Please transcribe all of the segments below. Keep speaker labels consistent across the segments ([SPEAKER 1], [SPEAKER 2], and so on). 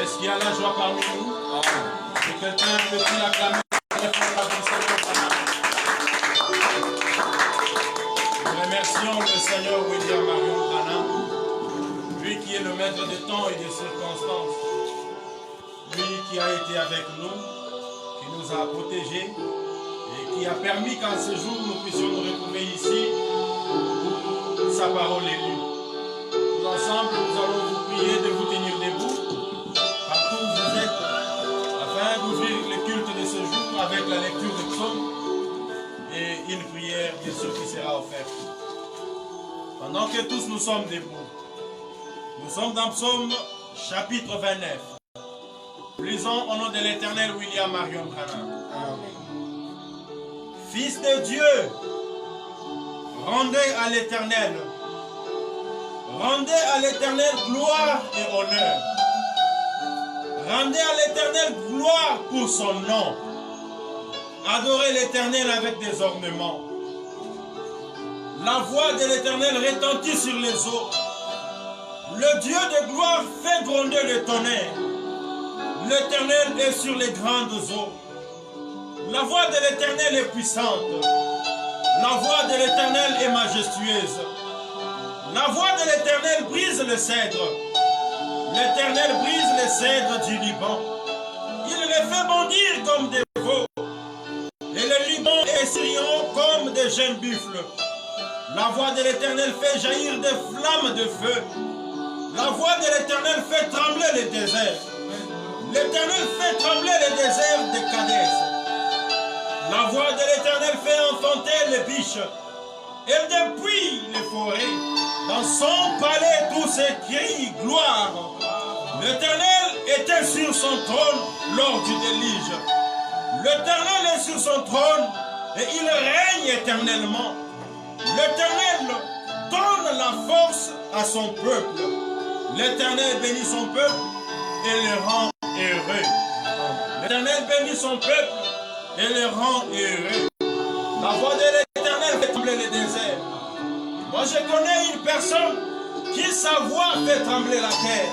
[SPEAKER 1] Est-ce qu'il y a la joie parmi nous? Que quelqu'un peut-il acclamer très fort la Seigneur Branham? Nous remercions le Seigneur William Marion Branham, lui qui est le maître des temps et des circonstances, lui qui a été avec nous, qui nous a protégés et qui a permis qu'en ce jour nous puissions nous retrouver ici où sa parole est lue. Tous ensemble, nous allons vous prier de vous tenir debout, partout où vous êtes, afin d'ouvrir le culte de ce jour avec la lecture des psaumes et une prière, bien sûr, qui sera offerte. Pendant que tous nous sommes debout, nous sommes dans Psaume chapitre 29. Lisons au nom de l'Éternel William Marion Branham. Fils de Dieu, rendez à l'Éternel. Rendez à l'Éternel gloire et honneur. Rendez à l'Éternel gloire pour son nom. Adorez l'Éternel avec des ornements. La voix de l'Éternel retentit sur les eaux. Le Dieu de gloire fait gronder le tonnerre. L'Éternel est sur les grandes eaux. La voix de l'Éternel est puissante. La voix de l'Éternel est majestueuse. La voix de l'Éternel brise le cèdre. L'Éternel brise les cèdres du Liban. Il les fait bondir comme des veaux. Et le Liban est sillon comme des jeunes buffles. La voix de l'Éternel fait jaillir des flammes de feu. La voix de l'Éternel fait trembler les déserts. L'Éternel fait trembler les déserts de Kadès. La voix de l'Éternel fait enfanter les biches. Et depuis les forêts, dans son palais, tous ces crient gloire. L'Éternel était sur son trône lors du déluge. L'Éternel est sur son trône et il règne éternellement. L'Éternel donne la force à son peuple. L'Éternel bénit son peuple et le rend heureux. L'Éternel bénit son peuple et le rend heureux. La voix de l'Éternel fait trembler les déserts. Moi je connais une personne qui sa voix fait trembler la terre.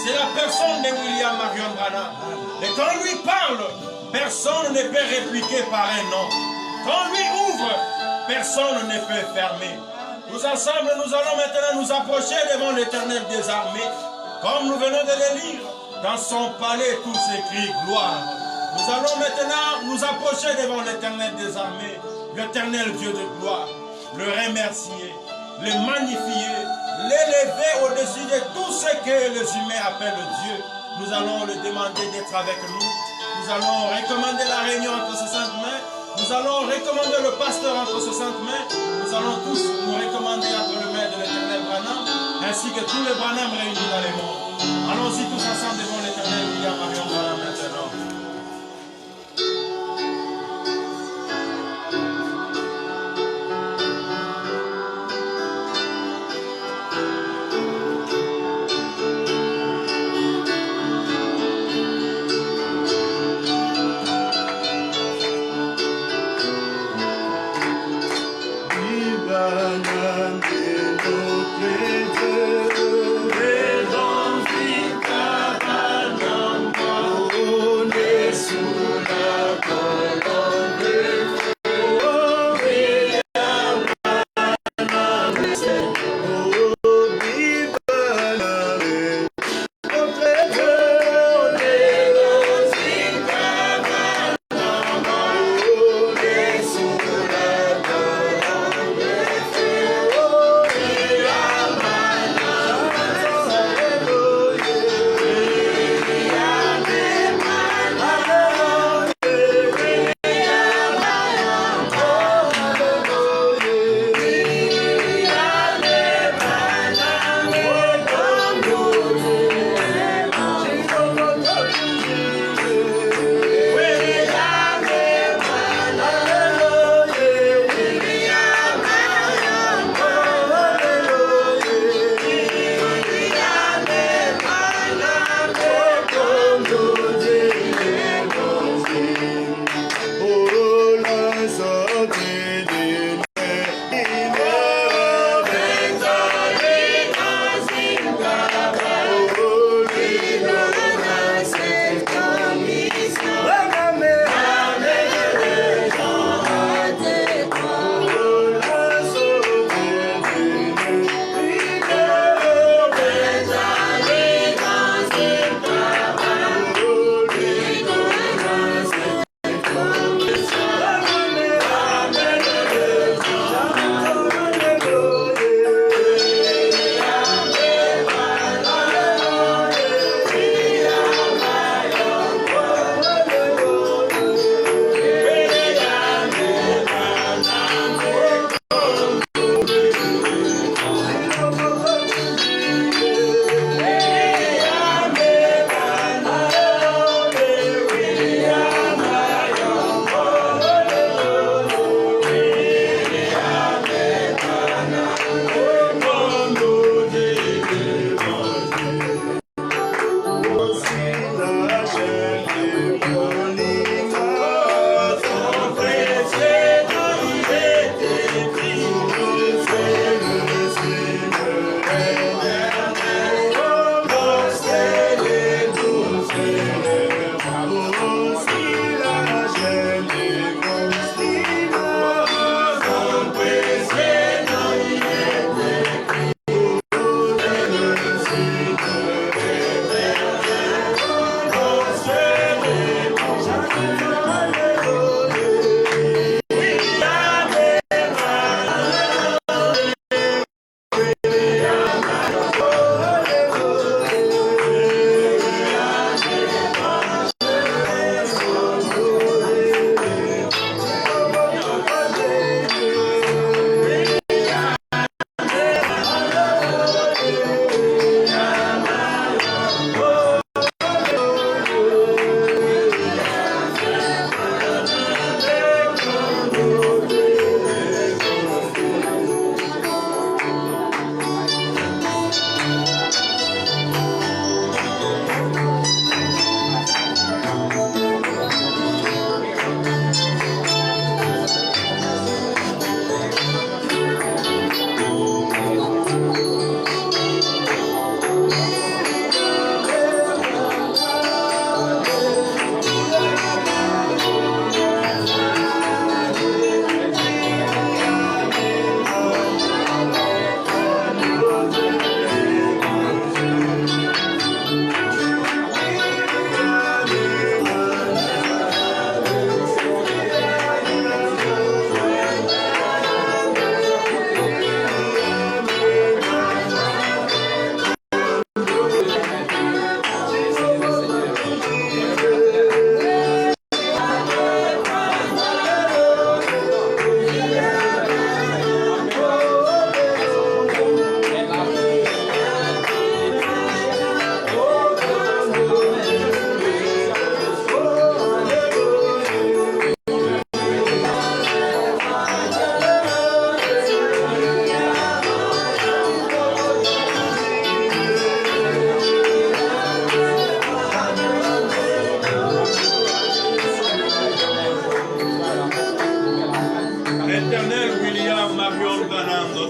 [SPEAKER 1] C'est la personne de William Marion Branham. Et quand lui parle, personne ne peut répliquer par un nom. Quand lui ouvre, personne ne peut fermer. Tous ensemble, nous allons maintenant nous approcher devant l'Éternel des armées, comme nous venons de le lire. Dans son palais, tout s'écrit gloire. Nous allons maintenant nous approcher devant l'Éternel des armées, l'Éternel Dieu de gloire, le remercier, le magnifier, l'élever au-dessus de tout ce que les humains appellent Dieu. Nous allons le demander d'être avec nous. Nous allons recommander la réunion entre ses saintes mains. Nous allons recommander le pasteur entre ses saintes mains. Nous allons tous nous recommander entre les mains de l'Éternel Branham, ainsi que tous les Branham réunis dans les mondes. Allons-y tous ensemble devant l'Éternel William Marion Branham maintenant.
[SPEAKER 2] Notre Dieu, et dans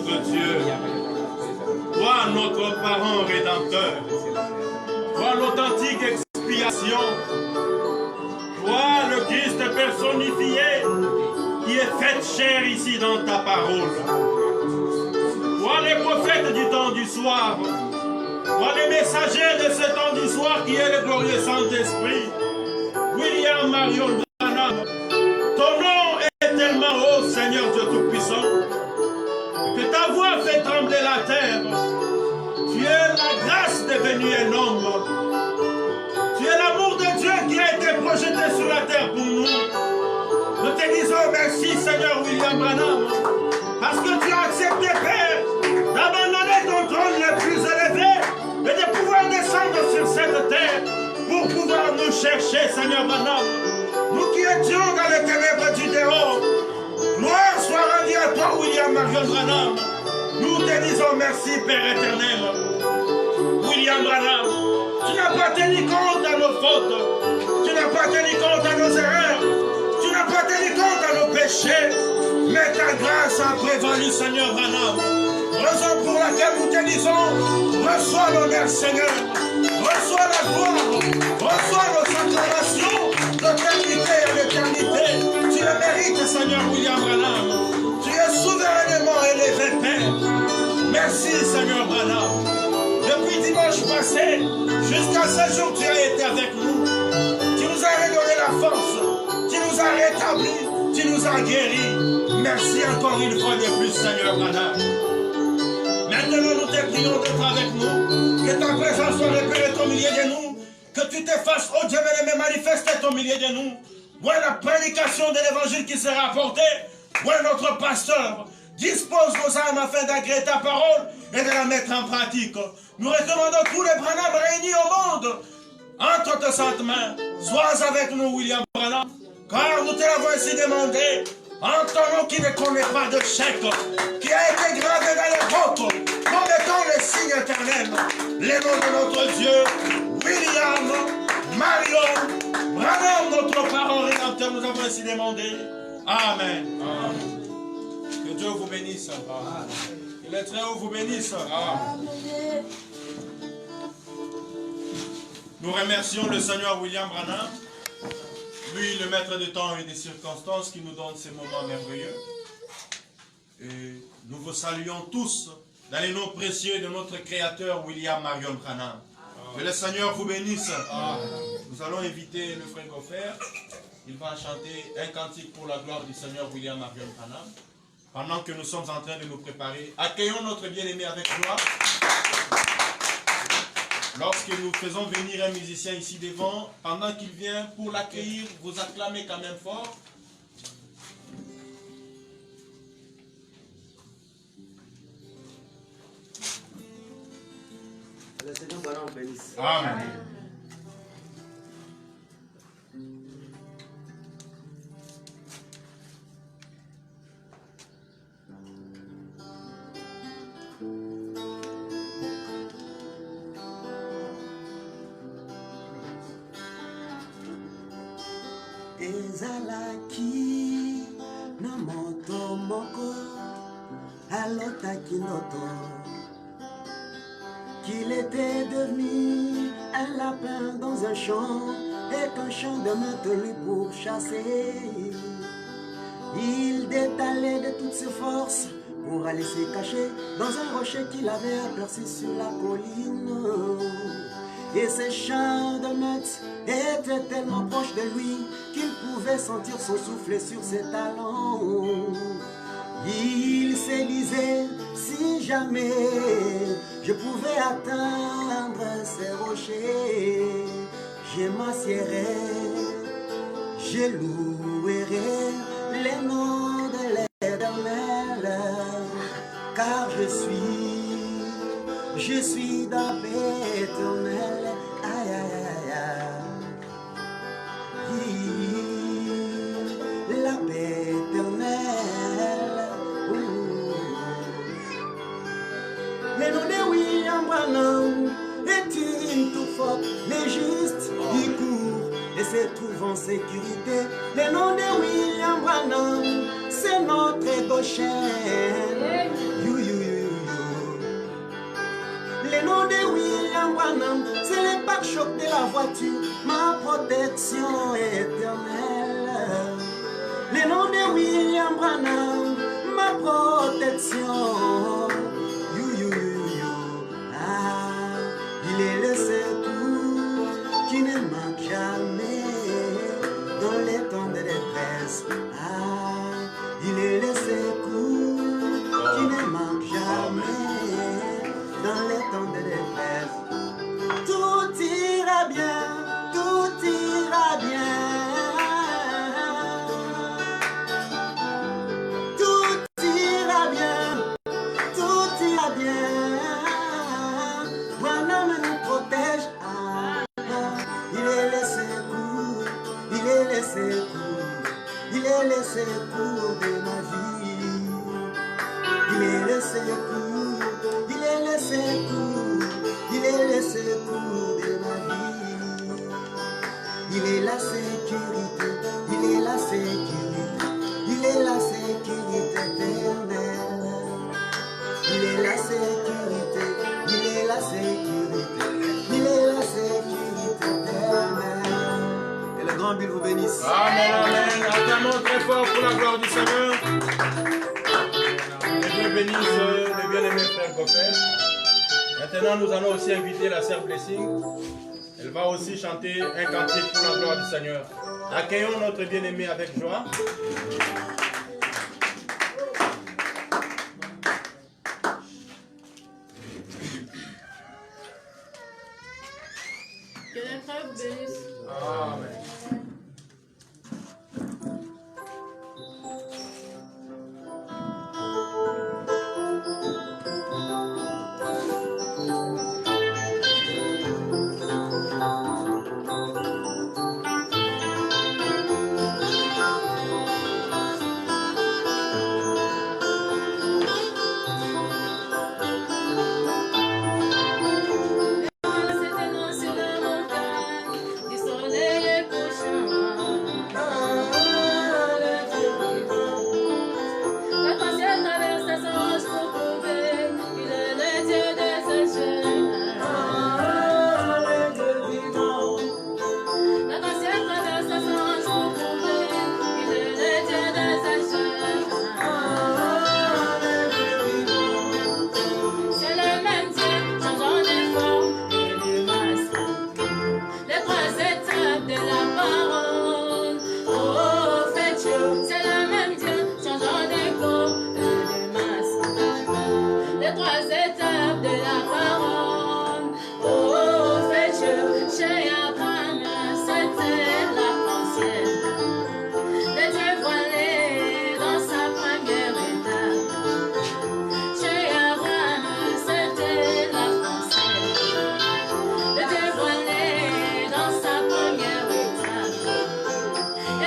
[SPEAKER 1] notre Dieu. Toi, notre parent rédempteur. Toi, l'authentique expiation. Toi, le Christ personnifié, qui est fait chair ici dans ta parole. Toi, les prophètes du temps du soir. Toi, les messagers de ce temps du soir qui est le glorieux Saint-Esprit. William Marion Branham. Ton nom est tellement haut, Seigneur Dieu Tout-Puissant, que ta voix fait trembler la terre. Tu es la grâce devenue un homme. Tu es l'amour de Dieu qui a été projeté sur la terre pour nous. Nous te disons merci, Seigneur William Branham, parce que tu as accepté, Père, d'abandonner ton trône le plus élevé et de pouvoir descendre sur cette terre pour pouvoir nous chercher, Seigneur Branham. Nous qui étions dans les ténèbres du dehors, gloire soit rendue à toi, William Marion Branham. Nous te disons merci, Père éternel. William Branham, tu n'as pas tenu compte à nos fautes, tu n'as pas tenu compte à nos erreurs, tu n'as pas tenu compte à nos péchés, mais ta grâce a prévalu, Seigneur Branham. Raison pour laquelle nous te disons, reçois l'honneur, Seigneur, reçois la gloire, reçois nos acclamations d'éternité à l'éternité. Tu le mérites, Seigneur William Branham. Tu es souverainement élevé, Père. Merci, Seigneur Branham. Depuis dimanche passé, jusqu'à ce jour, tu as été avec nous. Tu nous as redonné la force, tu nous as rétablis, tu nous as guéris. Merci encore une fois de plus, Seigneur Branham. Maintenant, nous te prions d'être avec nous, que ta présence soit repérée au milieu de nous, que tu te fasses, oh Dieu bien-aimé, manifester au milieu de nous. Voilà la prédication de l'évangile qui sera apportée. Voilà notre pasteur. Dispose nos âmes afin d'agréer ta parole et de la mettre en pratique. Nous recommandons tous les Branham réunis au monde entre tes saintes mains. Sois avec nous, William Branham, car nous te l'avons ainsi demandé. En ton nom qui ne connaît pas de chèque, qui a été gravé dans les rocs, comme étant le signe éternel, les noms de notre Dieu, William, Marion, Branham, notre parent rédempteur, nous avons ainsi demandé. Amen. Amen. Que Dieu vous bénisse. Amen. Que le Très-Haut vous bénisse. Amen. Nous remercions le Seigneur William Branham, lui, le maître de temps et des circonstances, qui nous donne ces moments merveilleux. Et nous vous saluons tous dans les noms précieux de notre Créateur, William Marion Branham. Que le Seigneur vous bénisse. Nous allons inviter le frère Goffer. Il va chanter un cantique pour la gloire du Seigneur William Marion Branham. Pendant que nous sommes en train de nous préparer, accueillons notre bien-aimé avec joie. Lorsque nous faisons venir un musicien ici devant, pendant qu'il vient pour l'accueillir, vous acclamez quand même fort.
[SPEAKER 2] Le Seigneur Branham bénisse.
[SPEAKER 1] Amen.
[SPEAKER 2] Ezalaki na moto moko alotaki ndoto qu'il était devenu un lapin dans un champ et qu'un champ de maintenu pour chasser. Il détalait de toutes ses forces pour aller se cacher dans un rocher qu'il avait aperçu sur la colline. Et ces champs de meute étaient tellement proches de lui qu'il pouvait sentir son souffle sur ses talons. Il se disait, si jamais je pouvais atteindre ces rochers, je m'assierais, je louerais les noms de l'Éternel, car je suis dans la paix éternelle. Aïe, aïe, aïe, aïe. La paix éternelle. Mais nous de William Branham est une toute forte, mais juste, il court et se trouve en sécurité. Le nom de William Branham, c'est notre gauchère. You, you, Branham, c'est les pare-chocs de la voiture, ma protection éternelle. Le nom de William Branham, ma protection. Ah, il est le secours qui ne manque jamais dans les temps de détresse. Ah, il est le secours qui ne manque jamais dans les temps de détresse. Tout ira bien, tout ira bien. Tout ira bien, tout ira bien. Branham nous protège. Ah, ah, il est le secours, il est le secours, il est le secours de ma vie. Il est le secours, il est le secours, il est le secours de ma vie. Il est la sécurité, il est la sécurité, il est la sécurité éternelle. Il est la sécurité, il est la sécurité, il est la sécurité éternelle. Que le grand Bill vous bénisse.
[SPEAKER 1] Amen, amen. Acclamons très fort pour la gloire du Seigneur. Que Dieu bénisse le bien-aimé frère Goffin. Maintenant, nous allons aussi inviter la sœur Blessing. Elle va aussi chanter un cantique pour la gloire du Seigneur. Accueillons notre bien-aimé avec joie.
[SPEAKER 3] Que les frères vous bénissent.
[SPEAKER 1] Amen.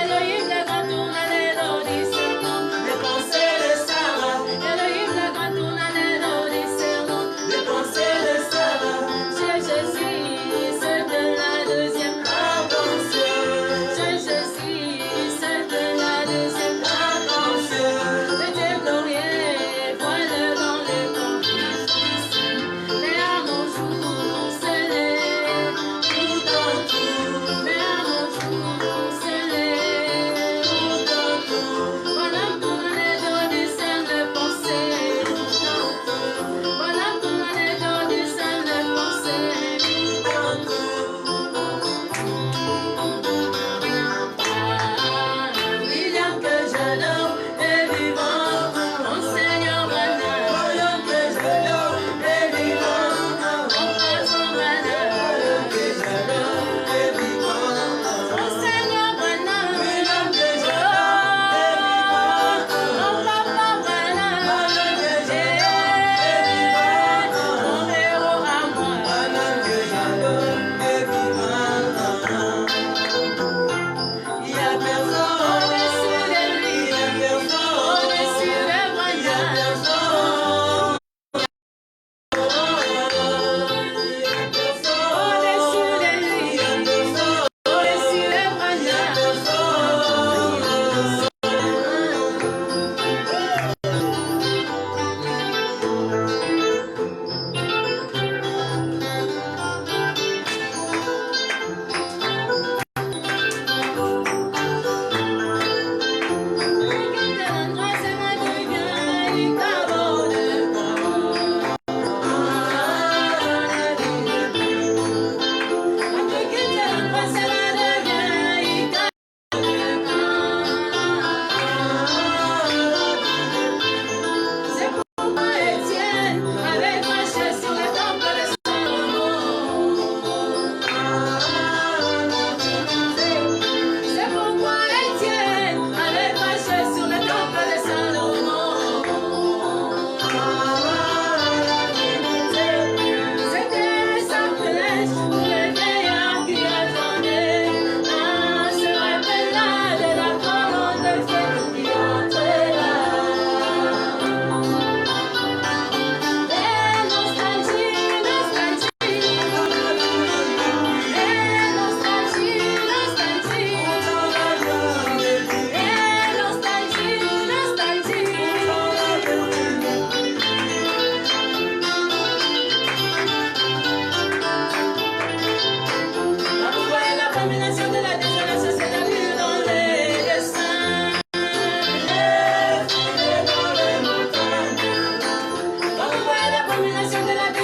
[SPEAKER 3] Elohim, le grand tournalet d'Odyssée,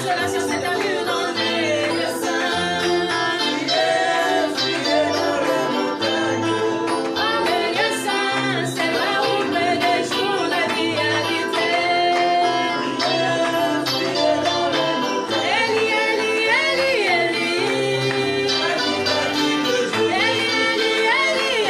[SPEAKER 3] désolation, c'est ta vue dans le dessin. Oh, le lieu saint, c'est là où près des jours la vie habitait. Eli, Eli, Eli, Eli. Eli, Eli, Eli.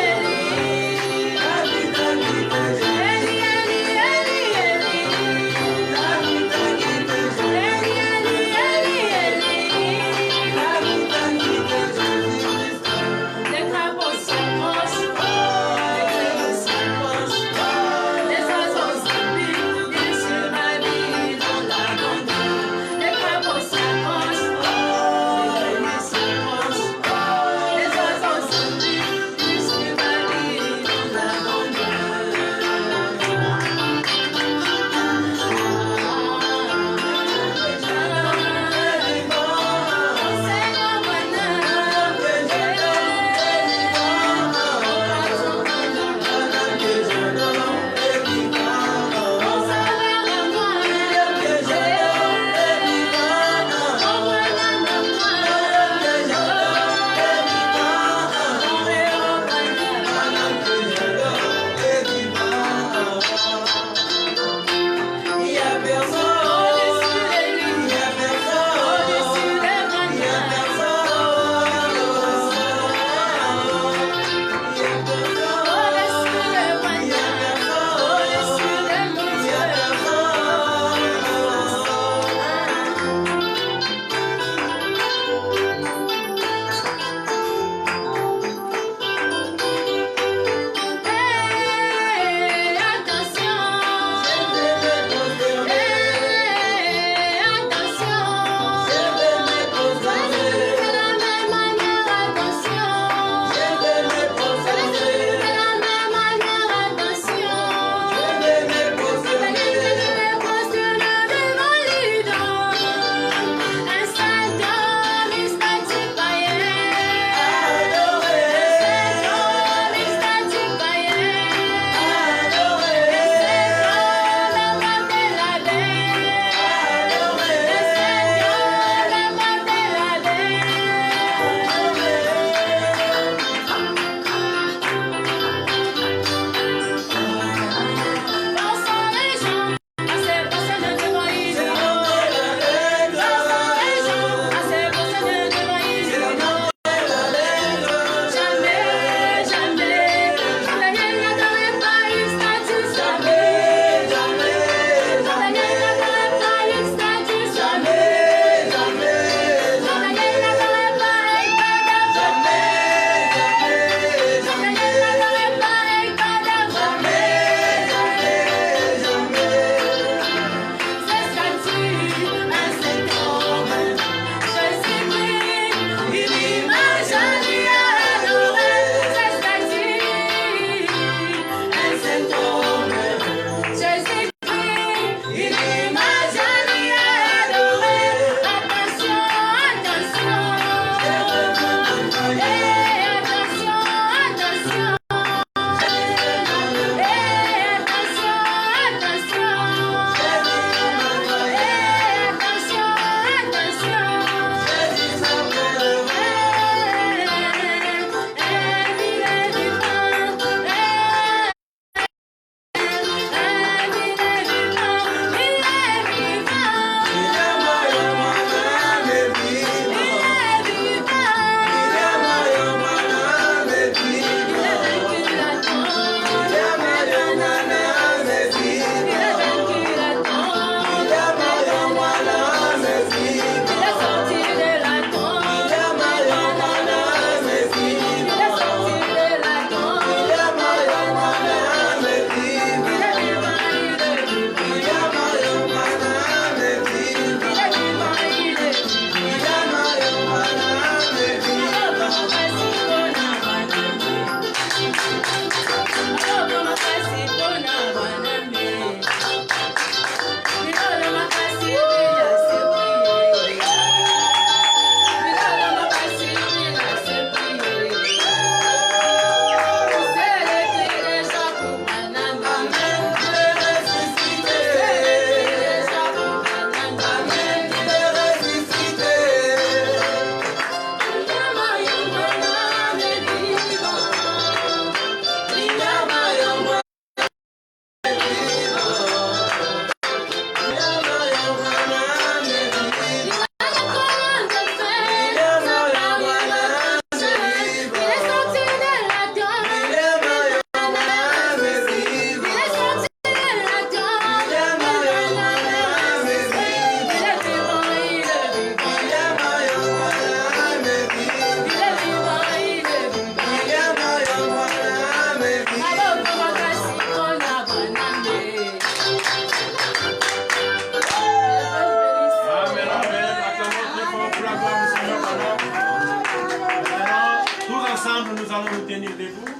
[SPEAKER 4] tenir debout.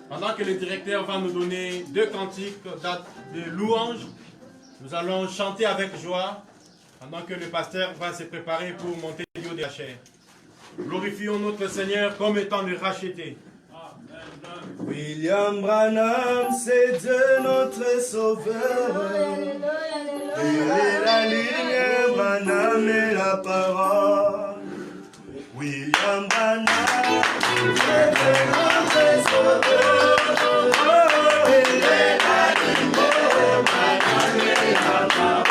[SPEAKER 4] Pendant que le directeur va nous donner 2 cantiques de louange, nous allons chanter avec joie. Pendant que le pasteur va se préparer pour monter du haut de la chair. Glorifions notre Seigneur comme étant le racheté.
[SPEAKER 5] William Branham, c'est Dieu notre sauveur. Il est la ligne, Branham est la parole. William Branham, c'est Dieu notre sauveur. Il est la ligne, Branham est la parole.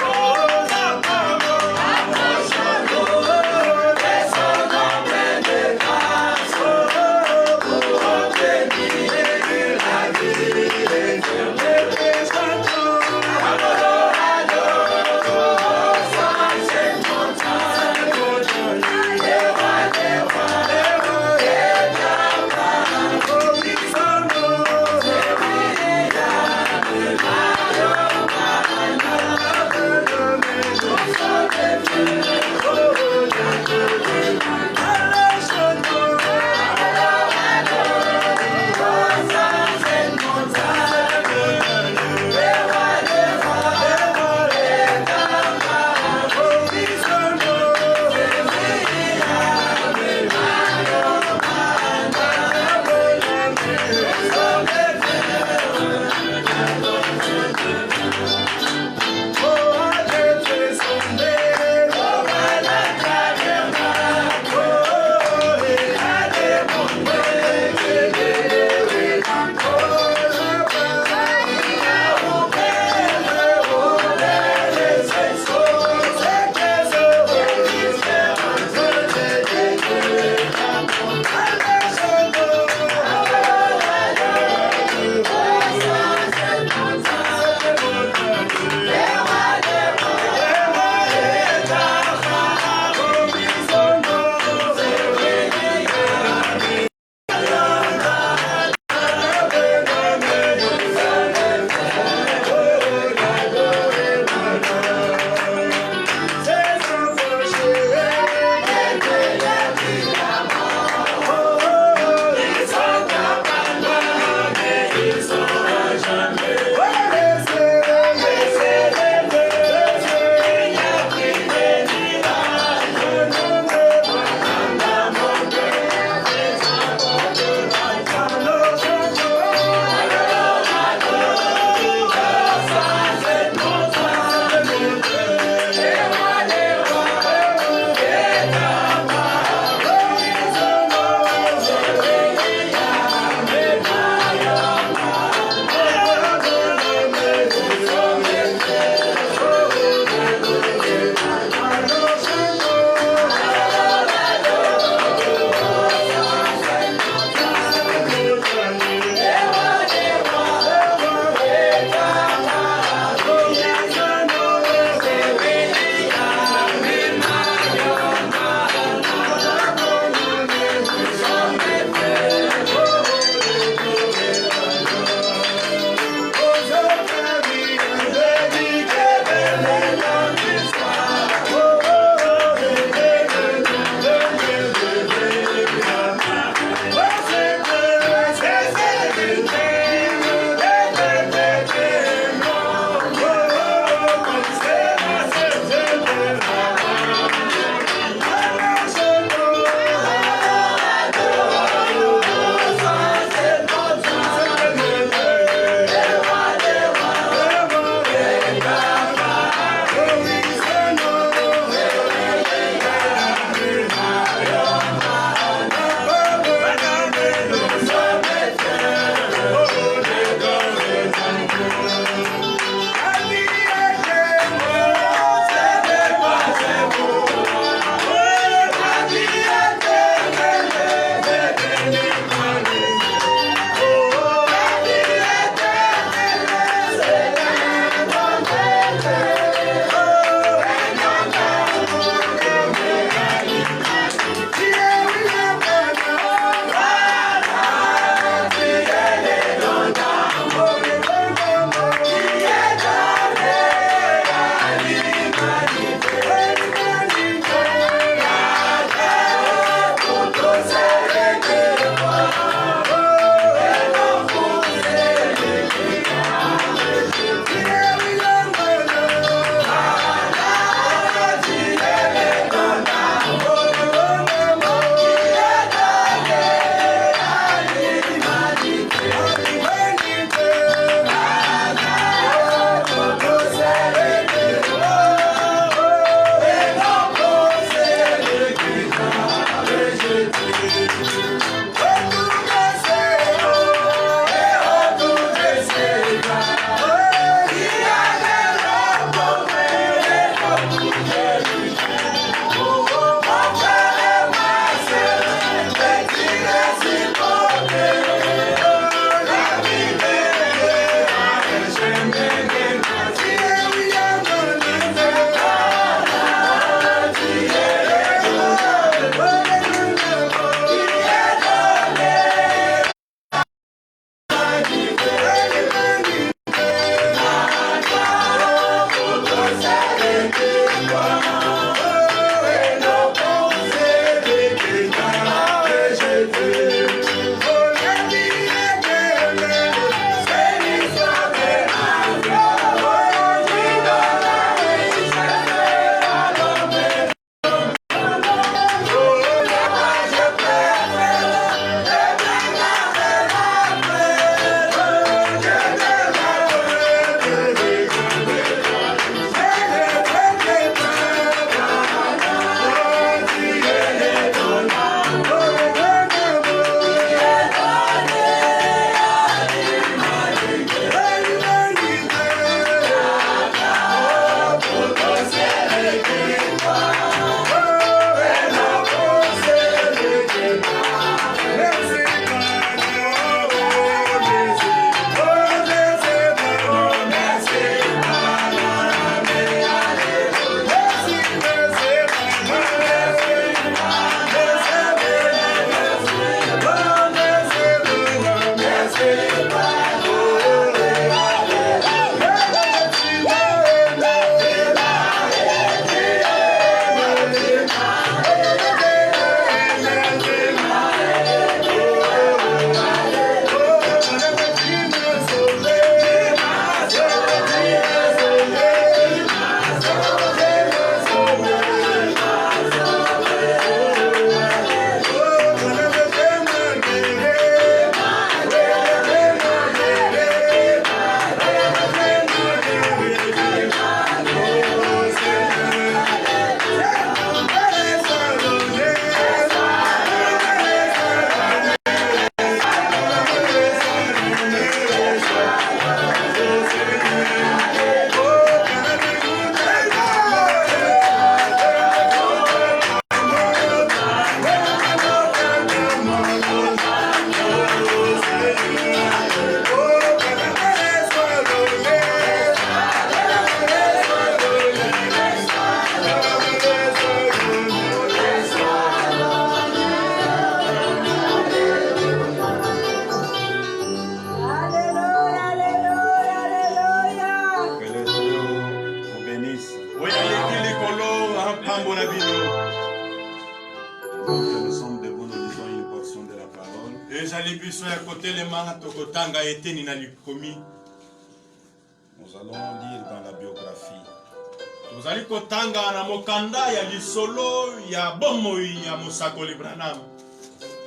[SPEAKER 1] Nous allons lire dans la biographie.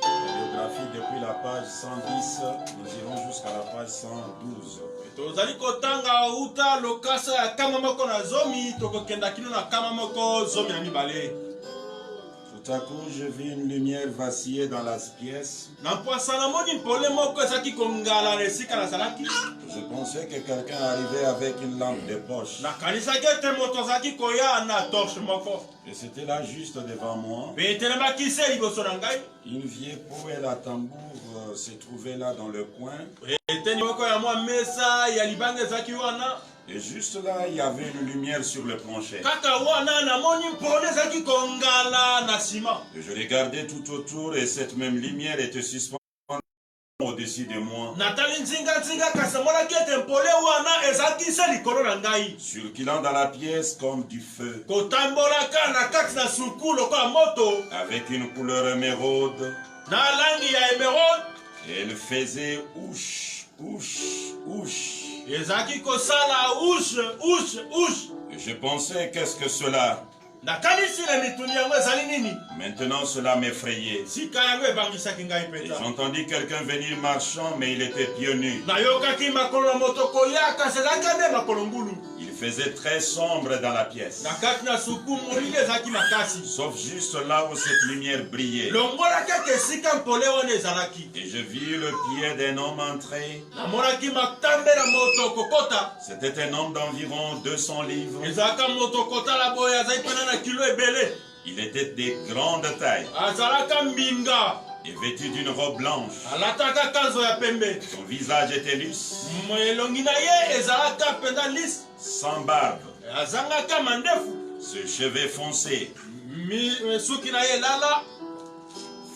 [SPEAKER 1] La biographie depuis la page 110, nous irons jusqu'à la page 112. Tout à coup, je vis une lumière vaciller dans la pièce. Je pensais que quelqu'un arrivait avec une lampe de poche. Et c'était là juste devant moi. Une vieille poêle à tambour se trouvait là dans le coin. Et juste là, il y avait une lumière sur le plancher. Et je regardais tout autour et cette même lumière était suspendue au-dessus de moi. Circulant dans la pièce comme du feu. Avec une couleur émeraude. Et elle faisait ouche, ouche, ouche. Et je pensais, qu'est-ce que cela? Maintenant cela m'effrayait. Et j'entendis quelqu'un venir marchant, mais il était pieds nus. Il faisait très sombre dans la pièce. Sauf juste là où cette lumière brillait. Et je vis le pied d'un homme entrer. C'était un homme d'environ 200 livres. Il était de grande taille et vêtu d'une robe blanche. Son visage était lisse, sans barbe, ses cheveux foncés,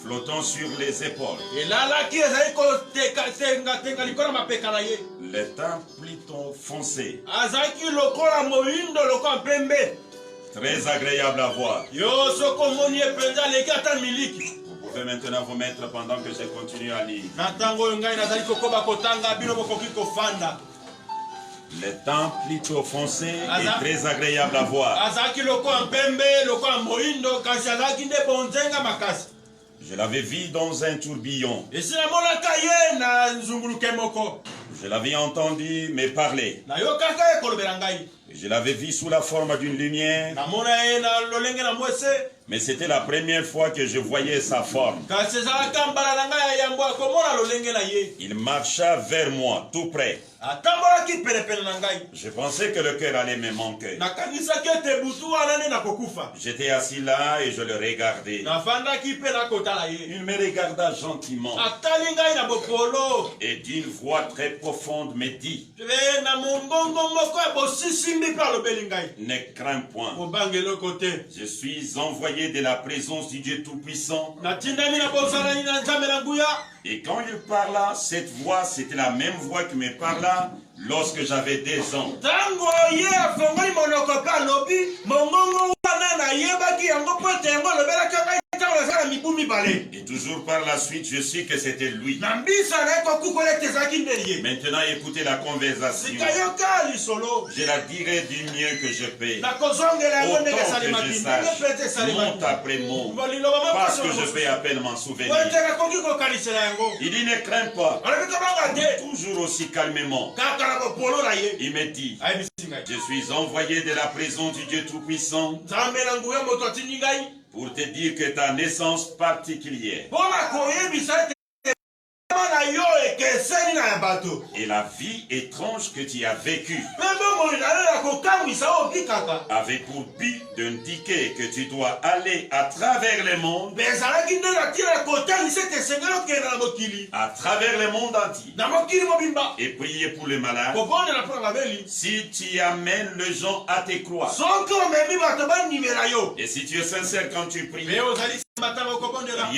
[SPEAKER 1] flottant sur les épaules. Les teint plutôt foncé, très agréable à voir. Vous pouvez maintenant vous mettre pendant que je continue à lire. Les temps plutôt foncés et très agréable à voir. Je l'avais vu dans un tourbillon. Je l'avais entendu me parler. Je l'avais vu sous la forme d'une lumière. Mais c'était la première fois que je voyais sa forme. Il marcha vers moi, tout près. Je pensais que le cœur allait me manquer. J'étais assis là et je le regardais. Il me regarda gentiment. Et d'une voix très profonde me dit: ne crains point. Je suis envoyé de la présence du Dieu Tout-Puissant. Et quand il parla, cette voix, c'était la même voix qui me parla lorsque j'avais 2 ans. Et toujours par la suite, je sais que c'était lui. Maintenant, écoutez la conversation. Je la dirai du mieux que je peux. Autant que je sache, monte après mot, parce que je peux à peine m'en souvenir. Il dit: ne crains pas. Toujours aussi calmement. Il me dit: je suis envoyé de la présence du Dieu Tout-Puissant pour te dire que ta naissance particulière et la vie étrange que tu as vécue avait pour but d'indiquer que tu dois aller à travers le monde, à travers le monde entier, et prier pour les malades. Si tu amènes les gens à te croire, et si tu es sincère quand tu pries, rien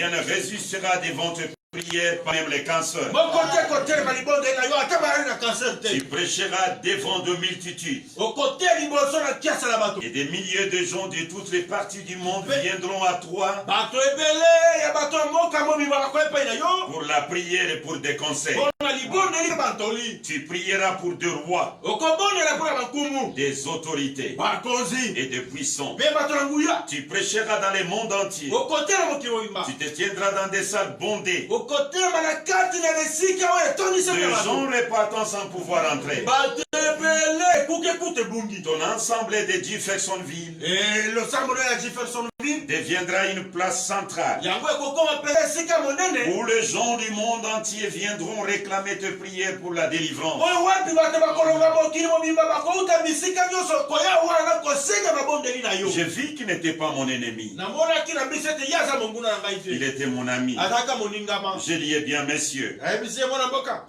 [SPEAKER 1] ne résistera devant tes prières, pas même les cancers. Tu prêcheras devant de multitudes. Et des milliers de gens de toutes les parties du monde viendront à toi pour la prière et pour des conseils. Tu prieras pour des rois, des autorités et des puissants. Tu prêcheras dans le monde entier. Tu te tiendras dans des salles bondées. Les gens repartant sans pouvoir entrer. Ton ensemble de Jeffersonville deviendra une place centrale où les gens du monde entier viendront réclamer tes prières pour la délivrance. Je vis qu'il n'était pas mon ennemi. Il était mon ami. Je lui ai bien: messieurs,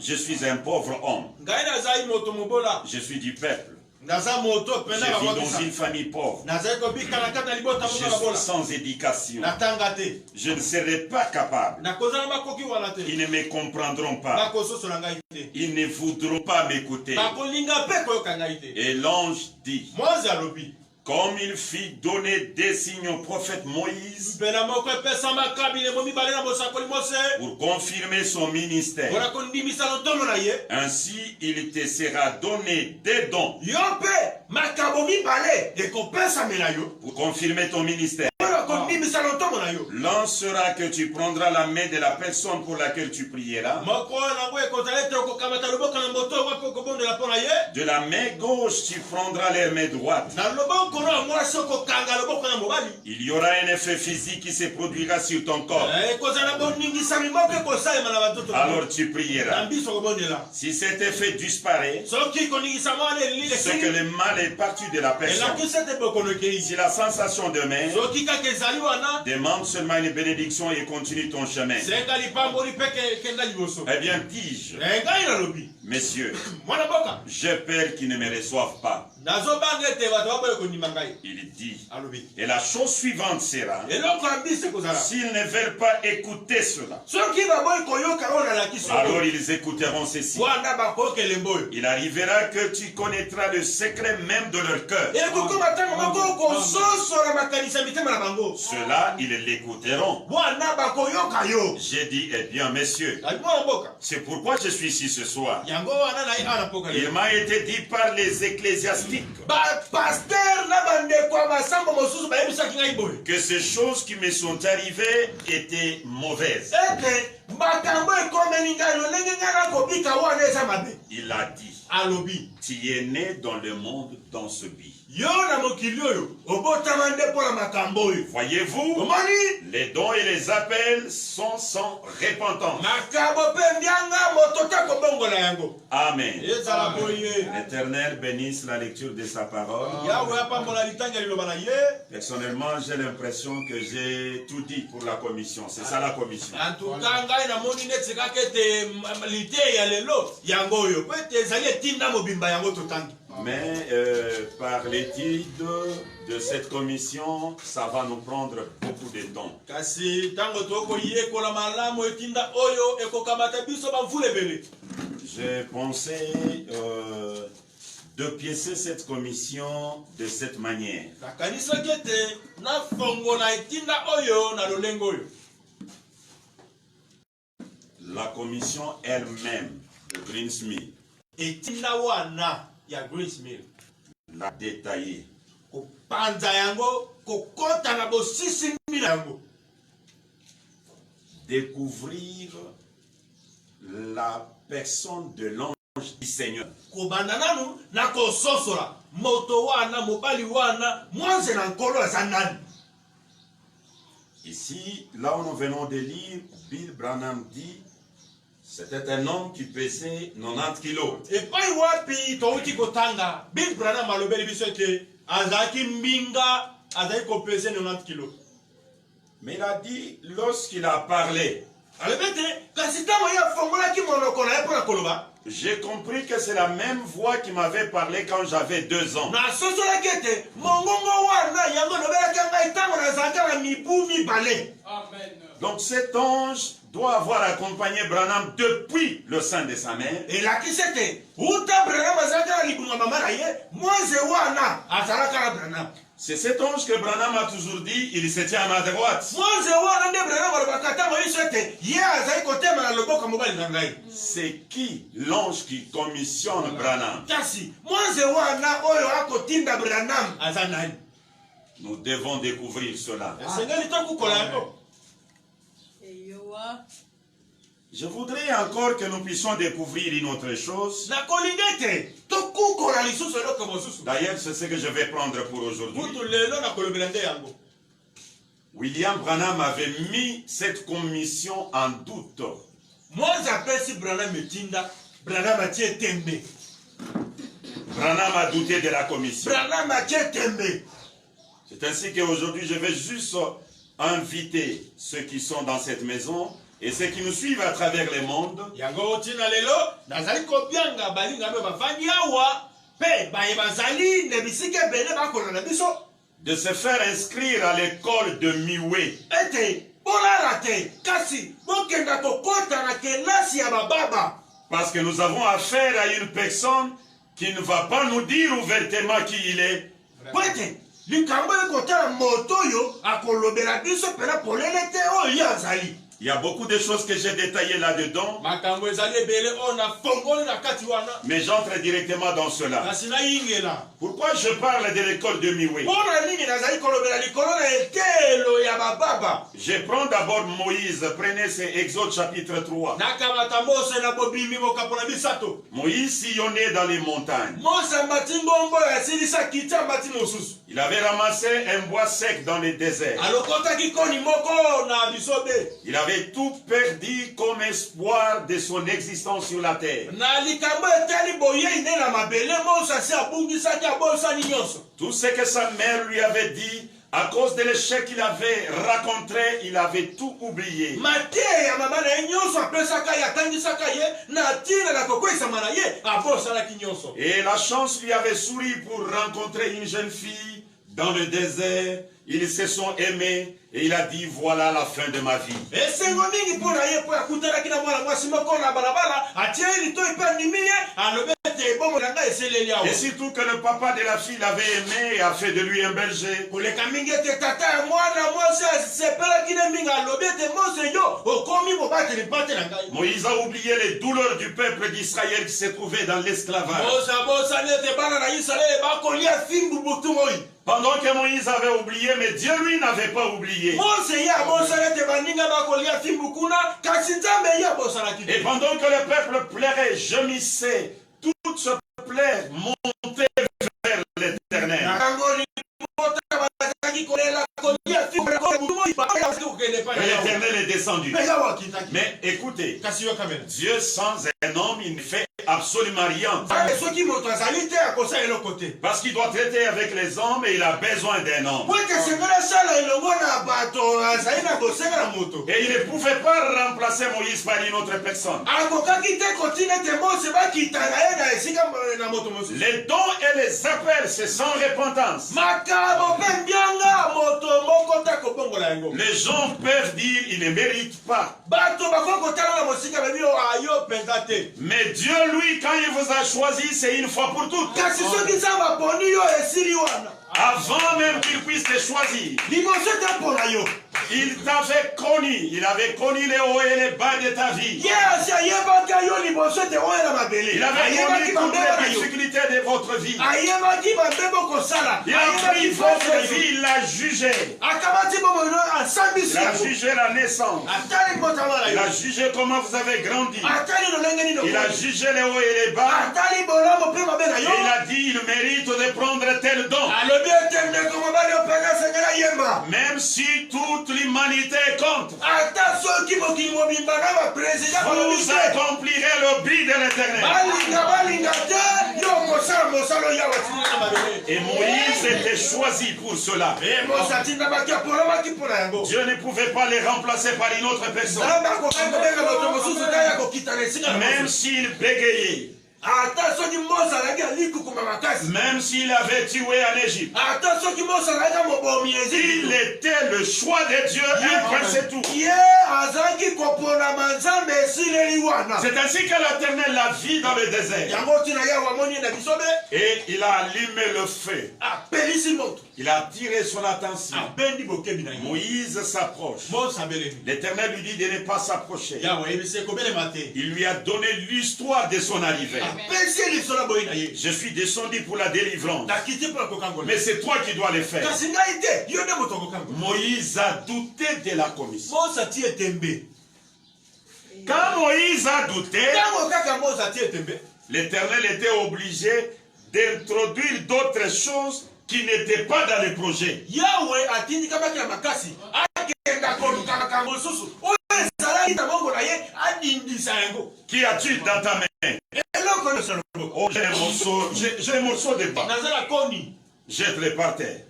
[SPEAKER 1] je suis un pauvre homme. Je suis du peuple. Je vis dans une famille pauvre. Je suis sans éducation. Je ne serai pas capable. Ils ne me comprendront pas. Ils ne voudront pas m'écouter. Et l'ange dit:
[SPEAKER 6] comme il fit donner des signes au prophète Moïse
[SPEAKER 1] mpela moko epesa makabi elembo mibale na bosakoli mose
[SPEAKER 6] pour confirmer son ministère.
[SPEAKER 1] mpona kondimisa lotomo na ye
[SPEAKER 6] Ainsi, il te sera donné des dons
[SPEAKER 1] yo mpe makambo mibale ekopesamela yo
[SPEAKER 6] pour confirmer ton ministère.
[SPEAKER 1] mpona kondimisa lotomo na yo.
[SPEAKER 6] L'un sera que tu prendras la main de la personne pour laquelle tu prieras.
[SPEAKER 1] moko oyo nango ekozala ete okokamata loboko na moto oyo mpe okobondela mpo na ye
[SPEAKER 6] De la main gauche, tu prendras la main droite.
[SPEAKER 1] na loboko na mwasi okokanga loboko na mobali
[SPEAKER 6] Il y aura un effet physique qui se produira sur ton corps.
[SPEAKER 1] ekozala boningisami moko ekosalema na batoto na
[SPEAKER 6] Alors tu prieras.
[SPEAKER 1] na biso okobondela
[SPEAKER 6] Si cet effet disparaît,
[SPEAKER 1] soki koningisama wana elili
[SPEAKER 6] c'est que le mal est parti de la personne.
[SPEAKER 1] elakisi ete bokono ekei
[SPEAKER 6] Si la sensation demeure,
[SPEAKER 1] soki kaka ezali wana
[SPEAKER 6] demande seulement une bénédiction et continue ton chemin.
[SPEAKER 1] senga lipamboli mpe kenda liboso
[SPEAKER 6] Eh bien, dis-je,
[SPEAKER 1] ngai nalobi
[SPEAKER 6] messieurs,
[SPEAKER 1] mwana boka
[SPEAKER 6] j'ai peur qu'ils ne me reçoivent pas.
[SPEAKER 1] nazobanga ete bato baboye kondima ngai
[SPEAKER 6] Il dit.
[SPEAKER 1] alobi
[SPEAKER 6] Et la chose suivante sera,
[SPEAKER 1] eloko na biso ekozala
[SPEAKER 6] s'ils ne veulent pas écouter cela,
[SPEAKER 1] soki baboyi koyoka oyo nalakisi
[SPEAKER 6] alors ils écouteront ceci.
[SPEAKER 1] wana bakoyoka elembo oyo
[SPEAKER 6] Il arrivera que tu connaîtras le secret même de leur cœur.
[SPEAKER 1] ekokoma ntango moko kososola makanisa mitema na bango
[SPEAKER 6] Cela, ils l'écouteront.
[SPEAKER 1] wana bakoyoka yo
[SPEAKER 6] J'ai dit, eh bien, messieurs,
[SPEAKER 1] ali mwana mboka
[SPEAKER 6] c'est pourquoi je suis ici ce soir.
[SPEAKER 1] yango wana na ye awa na mpoka
[SPEAKER 6] Il
[SPEAKER 1] lelo
[SPEAKER 6] m'a été dit par les ecclésiastiques
[SPEAKER 1] bapaster na bandeko ya masambo mosusu bayebisaki ngai boye
[SPEAKER 6] que ces choses qui me sont arrivées étaient mauvaises.
[SPEAKER 1] ete makambo ekomeli ngai lolenge ngai nakobika wana eza mabe
[SPEAKER 6] Il a dit,
[SPEAKER 1] alobi
[SPEAKER 6] tu es né dans le monde dans ce but.
[SPEAKER 1] yo na mokili oyo obotama nde mpo na makambo oyo
[SPEAKER 6] Voyez-vous,
[SPEAKER 1] omoni
[SPEAKER 6] les dons et les appels sont sans repentance.
[SPEAKER 1] makambo mpe mbianga moto te kobongola yango
[SPEAKER 6] Amen.
[SPEAKER 1] ezala boye
[SPEAKER 6] L'Éternel bénisse la lecture de sa parole.
[SPEAKER 1] yawe apambola litanga liloba na ye
[SPEAKER 6] Personnellement, j'ai l'impression que j'ai tout dit pour la commission. C'est ça la commission.
[SPEAKER 1] antuka ngai namoni neti kaka ete lite ya lelo yango oyo po ete ezali etinda mobimba yango totangi
[SPEAKER 6] Mais par l'étude de cette commission, ça va nous prendre beaucoup de temps.
[SPEAKER 1] kasi ntango tokoyekola malamu etinda oyo ekokamata biso bamvula ebele
[SPEAKER 6] J'ai pensé de piécer cette commission de cette manière.
[SPEAKER 1] nakanisaki ete nafongola etinda oyo na lolenge oyo
[SPEAKER 6] La commission elle-même de Greensmith
[SPEAKER 1] etinda wana ya Greensmill
[SPEAKER 6] l'a détaillée.
[SPEAKER 1] kopanza yango kokota na bosisi na yango
[SPEAKER 6] Découvrir la personne de l'ange du Seigneur.
[SPEAKER 1] kobanda nanu na kososola moto wana mobali wana mwanze na nkolo aza nani
[SPEAKER 6] Ici, là où nous venons de lire, Bill Branham dit, c'était un homme qui pesait 90 kilos.
[SPEAKER 1] epai wapi touti kotanga Bill Branham alobeli biso ete azalaki mbinga azalaki kopese 90 kilo
[SPEAKER 6] Mais il a dit, lorsqu'il a parlé,
[SPEAKER 1] alobi ete kasi ntango ye afongolaki monoko na ye mpo na koloba
[SPEAKER 6] j'ai compris que c'est la même voix qui m'avait parlé quand j'avais 2 ans.
[SPEAKER 1] nasosolaki ete mongongo wana yango elobelaki ngai ntango nazalaki na mibu mibale
[SPEAKER 6] Donc cet ange doit avoir accompagné Branham depuis le sein de sa mère.
[SPEAKER 1] elakisi ete uta Branham azalaki na libunga mama na ye mwanze wana azalaka na Branham
[SPEAKER 6] C'est cet ange que Branham a toujours dit, il se tient à ma droite.
[SPEAKER 1] mwanze wana nde Branham alobaka ntango biso ete ye azali kotema na loboko ya mobali na ngai
[SPEAKER 6] C'est qui l'ange qui commissionne Branham?
[SPEAKER 1] kasi mwanze wana oyo akotinda Branham aza nani
[SPEAKER 6] Nous devons découvrir cela.
[SPEAKER 1] esengeli tokukola yango
[SPEAKER 6] Je voudrais encore que nous puissions découvrir une autre chose.
[SPEAKER 1] nakolinga ete tokukola lisusu eloko mosusu
[SPEAKER 6] D'ailleurs, c'est ce que je vais prendre pour aujourd'hui.
[SPEAKER 1] kutu lelo nakolobela nde yango
[SPEAKER 6] William Branham avait mis cette commission en doute.
[SPEAKER 1] mwanze apesi Branham etinda Branham atie tembe
[SPEAKER 6] Branham a douté de la commission.
[SPEAKER 1] Branham atie tembe
[SPEAKER 6] C'est ainsi qu'aujourd'hui, je vais juste inviter ceux qui sont dans cette maison et ceux qui nous suivent à travers le monde
[SPEAKER 1] yango tina lelo nazali kobianga balinga mpe bavandi awa mpe baye bazali na bisika ebele bakola na biso
[SPEAKER 6] de se faire inscrire à l'école de Miwe.
[SPEAKER 1] ete bolala te kasi bokenda kokota na kelasi ya bababa
[SPEAKER 6] Parce que nous avons affaire à une personne qui ne va pas nous dire ouvertement qui il est.
[SPEAKER 1] po ete likambo ekotala moto oyo akolobela biso pena polele te oyo azali.
[SPEAKER 6] Il y a beaucoup de choses que j'ai détaillées là-dedans, mais j'entre directement dans cela. Pourquoi je parle de l'école de Miwe? Je prends d'abord Moïse, prenez ces Exode chapitre 3. Moïse sillonnait dans les montagnes. Il avait ramassé un bois sec dans le désert. Il avait tout perdu comme espoir de son existence sur la terre. Tout ce que sa mère lui avait dit, à cause de l'échec qu'il avait rencontré, il avait tout oublié. Et la chance lui avait souri pour rencontrer une jeune fille dans le désert. Ils se sont aimés et il a dit voilà la fin de ma vie. Et surtout que le papa de la fille l'avait aimé et a fait de lui un berger. Moïse a oublié les douleurs du peuple d'Israël qui se trouvait dans l'esclavage. Pendant que Moïse avait oublié, mais Dieu lui n'avait pas oublié. Et pendant que le peuple pleurait, gémissait, toute ce pleurs montait vers l'Éternel. L'Éternel est descendu. Mais écoutez, Dieu sans un homme, il ne fait absolument rien. Parce qu'il doit traiter avec les hommes et il a besoin d'un homme. Et il ne pouvait pas remplacer Moïse par une autre personne. Les dons et les appels, c'est sans repentance. Les gens peuvent dire ils ne méritent pas. Mais Dieu, lui, quand il vous a choisi, c'est une fois pour toutes. Avant même qu'il puisse te choisir, il t'avait connu. Il avait connu les hauts et les bas de ta vie. Il avait connu toutes les difficultés de votre vie. Il a pris votre vie, il l'a jugé. Il a jugé la naissance. Il a jugé comment vous avez grandi. Il a jugé les hauts et les bas. Et il a dit, il mérite de prendre tel don. Même si toute l'humanité est contre, vous accomplirez le but de l'Éternel. Et Moïse était choisi pour cela. Dieu ne pouvait pas les remplacer par une autre personne. Même s'il bégayait, même s'il avait tué en Égypte, il était le choix de Dieu, et c'est tout. C'est ainsi que l'Éternel l'a vu dans le désert. Et il a allumé le feu. Il a attiré son attention. Moïse s'approche. L'Éternel lui dit de ne pas s'approcher. Il lui a donné l'histoire de son arrivée. Je suis descendu pour la délivrance. Mais c'est toi qui dois le faire. Moïse a douté de la commission. Quand Moïse a douté, l'Éternel était obligé d'introduire d'autres choses qui n'étaient pas dans le projet. Qui as-tu dans ta main? Oh, j'ai un morceau de bois. Jette-le par terre.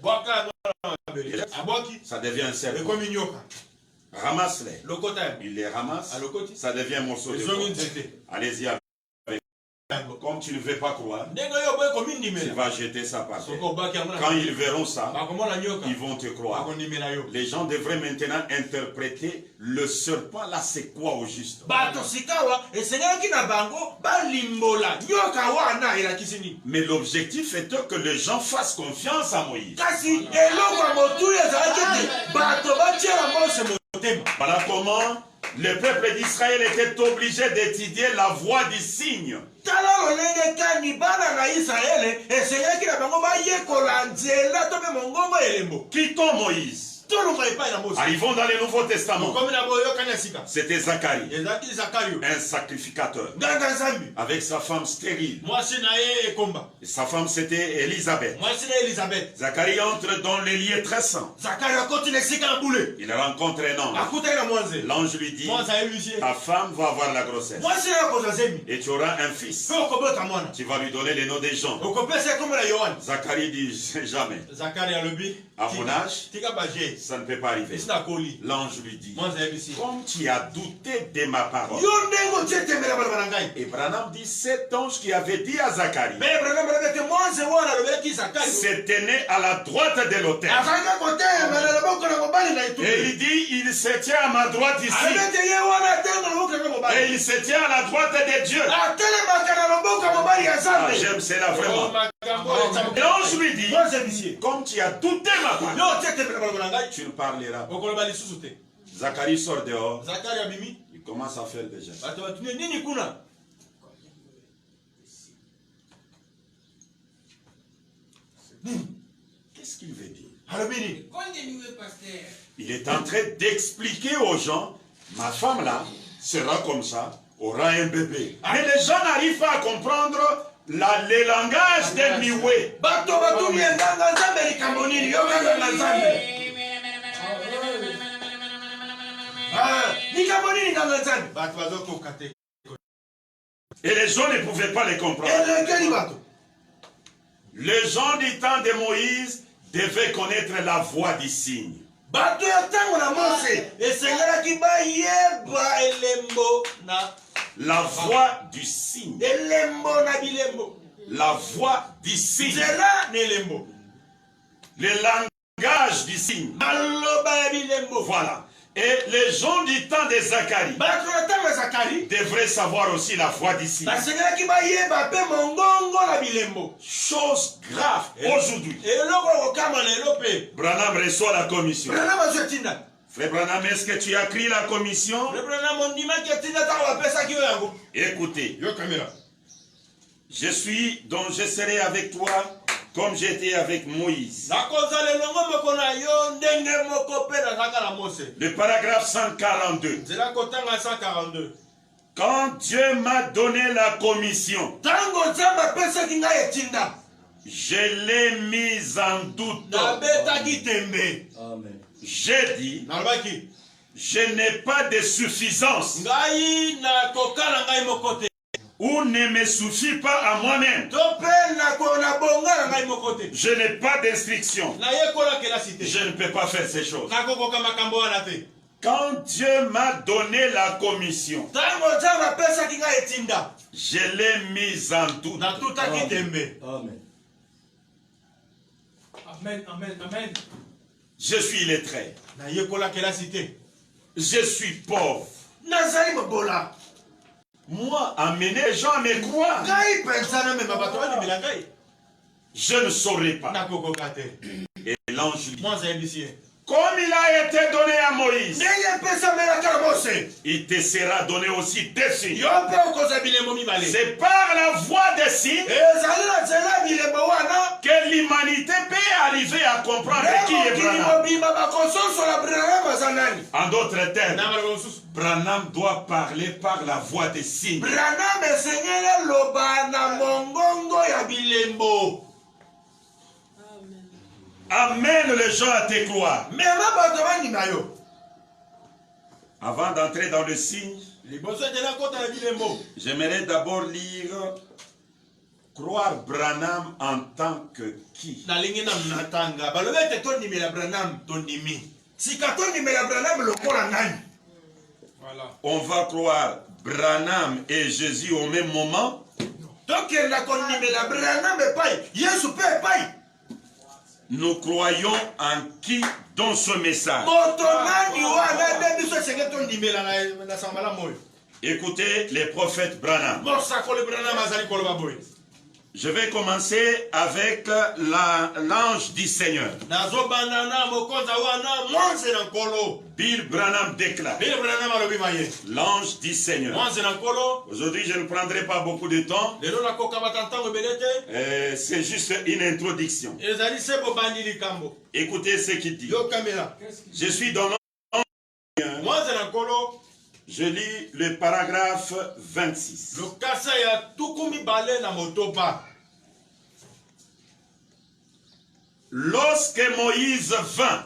[SPEAKER 6] Ça devient un cercle. Ramasse-les. Il les ramasse. Ça devient un morceau de bois. Allez-y avec. Comme Comme tu ne veux pas croire, tu vas jeter ça par terre. Quand ils verront ça, ils vont te croire. Les gens devraient maintenant interpréter le serpent là, c'est quoi au juste? Mais l'objectif est que les gens fassent confiance à Moïse. Voilà comment le peuple d'Israël était obligé d'étudier la voie du signe. Quittons Moïse. Arrivons dans le Nouveau Testament. C'était Zacharie, un sacrificateur, avec sa femme stérile. Et sa femme c'était Élisabeth. Zacharie entre dans les lieux très saints. Il rencontre un ange. L'ange lui dit, ta femme va avoir la grossesse et tu auras un fils. Tu vas lui donner le nom des gens. Zacharie dit jamais. À mon âge, ça ne peut pas arriver. L'ange lui dit, comme tu as douté de ma parole. Et Branham dit, cet ange qui avait dit à Zacharie, c'était né à la droite de l'autel. Et il dit, il se tient à ma droite ici. Et il se tient à la droite de Dieu. Ah, j'aime cela vraiment. L'ange lui dit, comme tu as douté ma parole, tu ne parleras pas. Zacharie sort dehors. Il commence à faire des gestes. Qu'est-ce qu'il veut dire? Il est en train d'expliquer aux gens, ma femme là sera comme ça, aura un bébé. Mais les gens n'arrivent pas à comprendre le langage des Nioué. Et les gens ne pouvaient pas les comprendre. Les gens du temps de Moïse devaient connaître la voix du signe. La voix du signe. La voix du signe. Le langage du signe. Voilà. Et les gens du temps de Zacharie devraient savoir aussi la voix du signe. Chose grave aujourd'hui. Branham reçoit la commission. Frère Branham, est-ce que tu as écrit la commission? Écoutez, je serai avec toi comme j'étais avec Moïse. Le paragraphe 142. Quand Dieu m'a donné la commission, je l'ai mise en doute. J'ai dit, je n'ai pas de suffisance. Ou ne me suffit pas à moi-même. Je n'ai pas d'instruction. Je ne peux pas faire ces choses. Quand Dieu m'a donné la commission, je l'ai mise en doute.
[SPEAKER 4] Amen, amen, amen.
[SPEAKER 6] Je suis illettré. Je suis pauvre. Moi, amener les gens à me croire. Je ne saurais pas. Et l'ange dit, comme il a été donné à Moïse, il te sera donné aussi des signes. C'est par la voie des signes que l'humanité peut arriver à comprendre qui est Branham. En d'autres termes, Branham doit parler par la voie des signes. Amène les gens à te croire. Avant d'entrer dans le signe, j'aimerais d'abord lire croire Branham en tant que qui. On va croire Branham et Jésus au même moment. Nous croyons en qui dans ce message. Écoutez les prophètes Branham. Je vais commencer avec l'ange du Seigneur. Bill Branham déclare. L'ange du Seigneur. Aujourd'hui, je ne prendrai pas beaucoup de temps. C'est juste une introduction. Écoutez ce qu'il dit. Je suis dans l'ange. Je lis le paragraphe 26. Lorsque Moïse vint,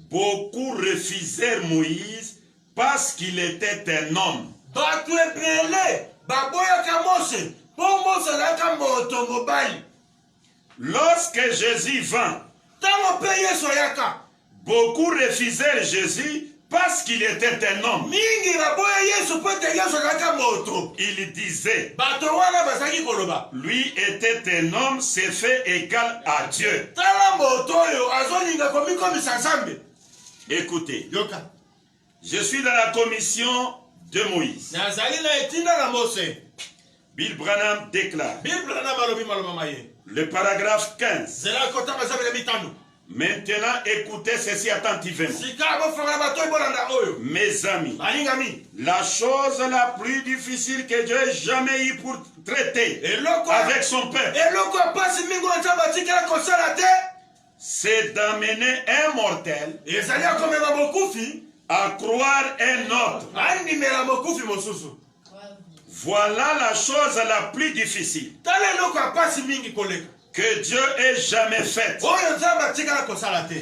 [SPEAKER 6] beaucoup refusèrent Moïse parce qu'il était un homme. Lorsque Jésus vint, beaucoup refusèrent Jésus parce qu'il était un homme. Il disait, lui était un homme, c'est fait égal à Dieu. Écoutez, je suis dans la commission de Moïse. Bill Branham déclare, le paragraphe 15. Maintenant, écoutez ceci attentivement. Mes amis, la chose la plus difficile que Dieu ait jamais eu pour traiter avec son peuple, c'est d'amener un mortel à croire un autre. Voilà la chose la plus difficile que Dieu ait jamais faite.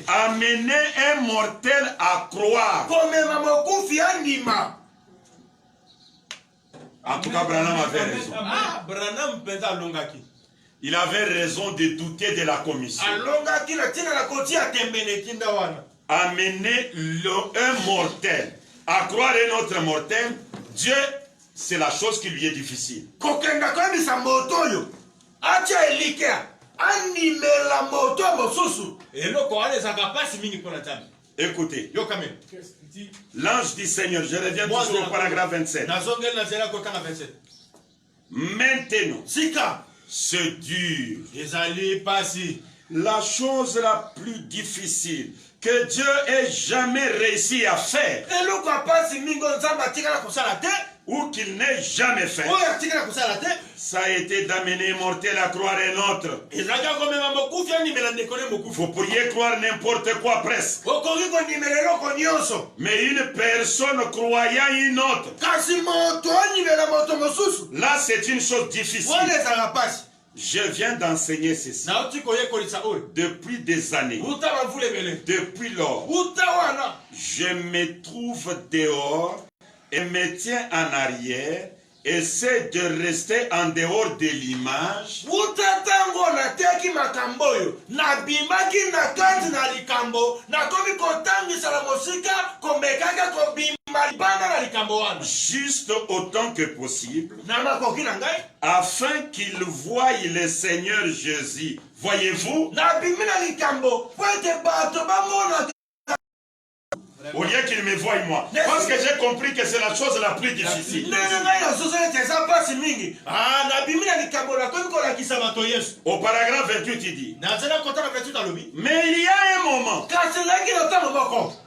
[SPEAKER 6] Amener un mortel à croire. En tout cas, Branham avait raison. Il avait raison de douter de la commission. Amener un mortel à croire un autre mortel, Dieu, c'est la chose qui lui est difficile. Écoutez, l'ange du Seigneur, je reviens toujours au paragraphe 27. Maintenant, c'est dur. La chose la plus difficile que Dieu ait jamais réussi à faire, ou qu'il n'ait jamais fait, ça a été d'amener un mortel à croire un autre. Vous pourriez croire n'importe quoi presque, mais une personne croyant une autre, là c'est une chose difficile. Je viens d'enseigner ceci depuis des années. Depuis lors, je me trouve dehors et me tiens en arrière, essaie de rester en dehors de l'image. Juste autant que possible, afin qu'il voie le Seigneur Jésus. Voyez-vous? Au lieu qu'il me voie moi. Parce que j'ai compris que c'est la chose la plus difficile. Au paragraphe 28, il dit, mais il y a un moment,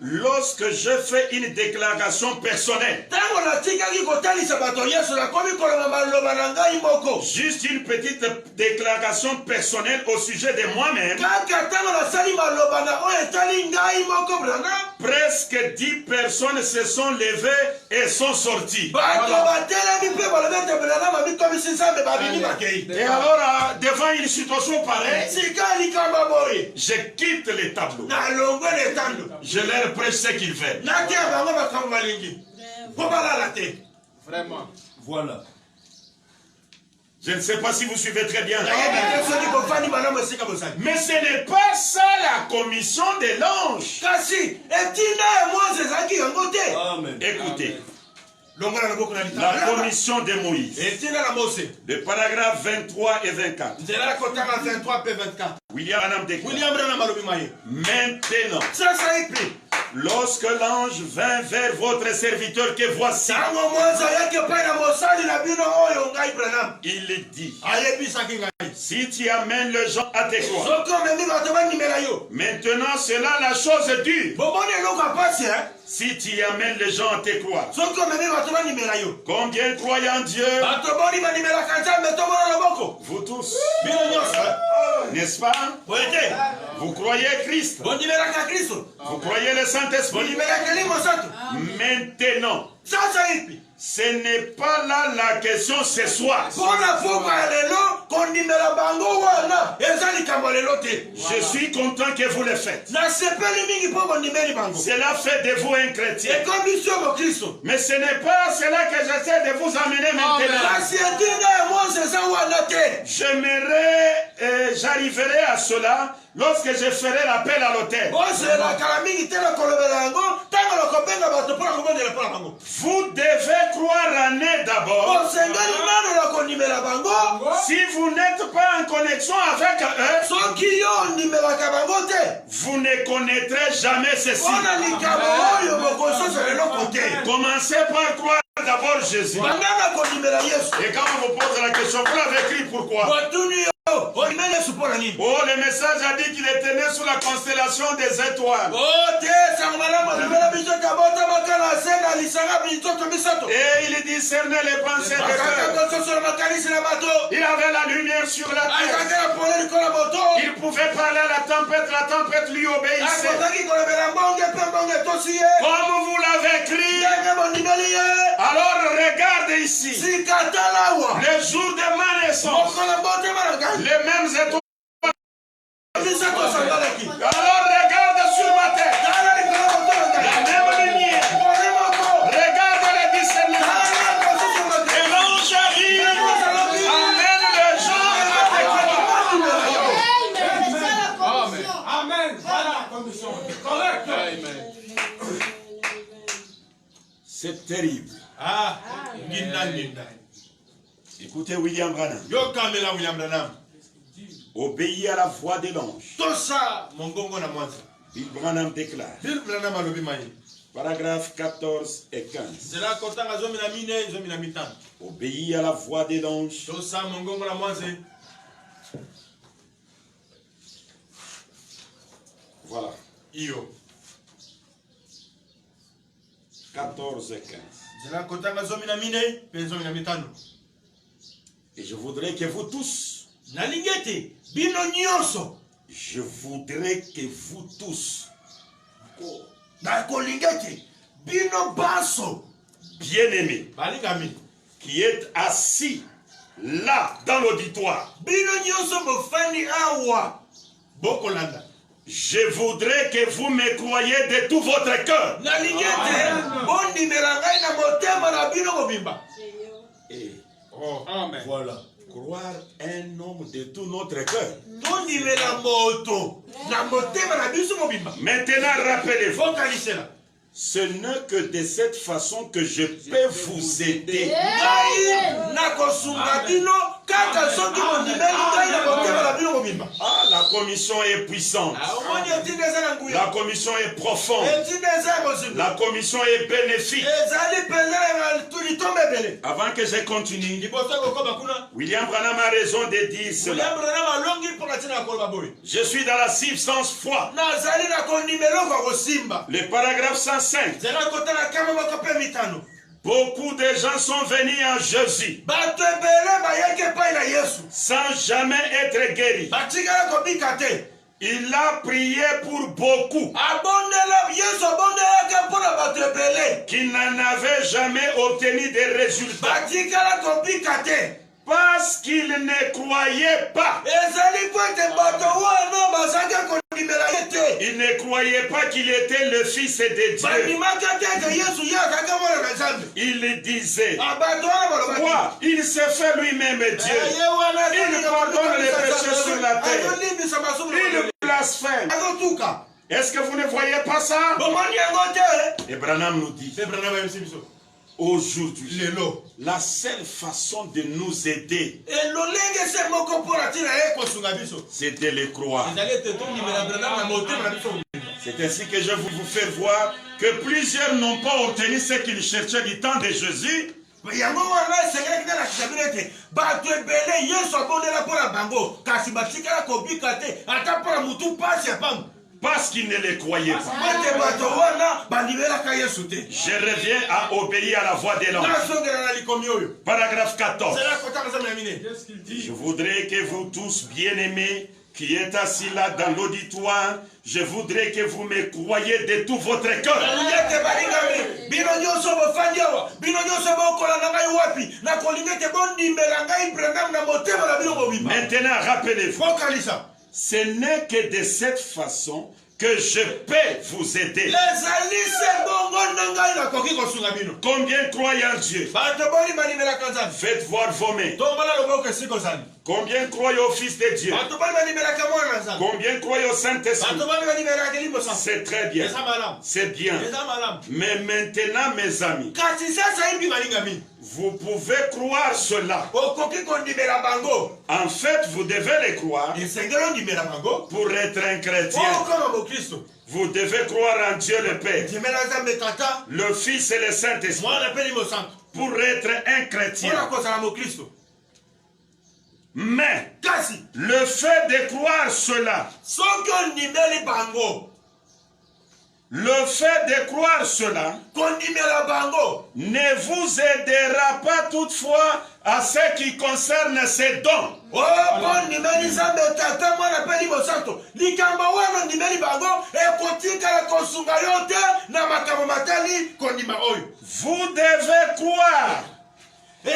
[SPEAKER 6] lorsque je fais une déclaration personnelle, juste une petite déclaration personnelle au sujet de moi-même, presque 10 personnes se sont levées et sont sorties. Et alors, devant une situation pareille, je quitte les tableaux. Je leur prêche ce qu'ils veulent.
[SPEAKER 4] Vraiment.
[SPEAKER 1] Voilà.
[SPEAKER 6] Je ne sais pas si vous suivez très bien. Mais ce n'est pas ça la commission de l'ange. Écoutez, La commission de Moïse. Le paragraphe 23 et 24. William Branham déclare. Maintenant, lorsque l'ange vint vers votre serviteur que voici, il dit, si tu amènes les gens à tes croix, maintenant c'est là la chose dure. Si tu amènes les gens à tes croix, combien croient en Dieu? Vous tous, n'est-ce pas? Vous croyez Christ? Vous croyez le Saint-Esprit? Maintenant, ce n'est pas là la question ce soir. Je suis content que vous le faites. Cela fait de vous un chrétien. Mais ce n'est pas cela que j'essaie de vous amener maintenant. J'arriverai à cela lorsque je ferai l'appel à l'autel. Vous devez croire en eux d'abord. Si vous n'êtes pas en connexion avec eux, vous ne connaîtrez jamais ceci. Commencez par croire d'abord Jésus. Et quand on vous pose la question, vous l'avez écrit pourquoi? Oh, le message a dit qu'il était né sous la constellation des étoiles. Et il discernait les pensées de Dieu. Il avait la lumière sur la terre. Il pouvait parler à la tempête lui obéissait. Comme vous l'avez écrit. Alors regarde ici. Le jour de ma naissance. Les mêmes étoiles. Alors regarde sur ma tête. La même lumière. Regarde les discernements. Et l'ange arrive. Amène les gens à tes croix.
[SPEAKER 4] Amen. Voilà la condition. Correct. Amen.
[SPEAKER 6] C'est terrible. Écoutez William Branham. Obéis à la voix de l'ange. Bill Branham déclare. Paragraphe 14 et 15. Obéis à la voix de l'ange. Voilà. 14 et 15. Et je voudrais que vous tous, je voudrais que vous tous, bien-aimés, qui êtes assis là dans l'auditoire, je voudrais que vous me croyiez de tout votre cœur. Et voilà, croire un homme de tout notre cœur. Maintenant, rappelez-vous, ce n'est que de cette façon que je peux vous aider. Ah, la commission est puissante. La commission est profonde. La commission est bénéfique. Avant que je continue, William Branham a raison de dire cela. Je suis dans la substance foi. Le paragraphe 105. Beaucoup de gens sont venus en Jésus sans jamais être guéris. Il a prié pour beaucoup qui n'en avaient jamais obtenu de résultats parce qu'ils ne croyaient pas. Il ne croyait pas qu'il était le Fils de Dieu. Il disait, quoi? Il s'est fait lui-même Dieu. Il pardonne les péchés sur la terre. Il blasphème. Est-ce que vous ne voyez pas ça? Et Branham nous dit, aujourd'hui, la seule façon de nous aider, c'est de les croire. C'est ainsi que je vais vous faire voir que plusieurs n'ont pas obtenu ce qu'ils cherchaient du temps de Jésus. Parce qu'ils ne les croyaient pas. Je reviens à obéir à la voix de l'homme. Paragraphe 14. Je voudrais que vous tous, bien-aimés, qui êtes assis là dans l'auditoire, je voudrais que vous me croyiez de tout votre cœur. Maintenant, rappelez-vous, ce n'est que de cette façon que je peux vous aider. Combien croient en Dieu? Faites voir vos mains. Combien croient au Fils de Dieu? Combien croient au Saint-Esprit? C'est très bien. C'est bien. Mais maintenant, mes amis, vous pouvez croire cela. En fait, vous devez les croire pour être un chrétien. Vous devez croire en Dieu le Père, le Fils et le Saint-Esprit pour être un chrétien. Mais le fait de croire cela, ne vous aidera pas toutefois à ce qui concerne ces dons. Vous devez croire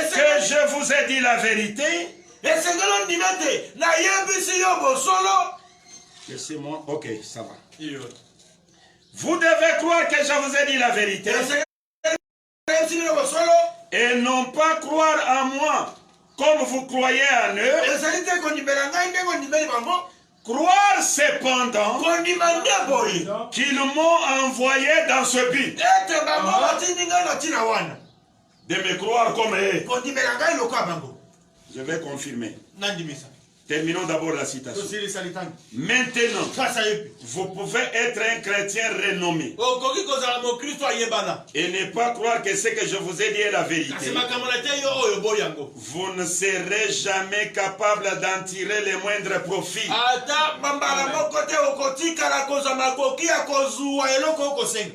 [SPEAKER 6] que je vous ai dit la vérité. Laissez-moi, ok, ça va. Vous devez croire que je vous ai dit la vérité et non pas croire en moi comme vous croyez en eux. Croire cependant qu'ils m'ont envoyé dans ce but de me croire comme eux. Je vais confirmer. Terminons d'abord la citation. Maintenant, vous pouvez être un chrétien renommé et ne pas croire que ce que je vous ai dit est la vérité. Vous ne serez jamais capable d'en tirer le moindre profit.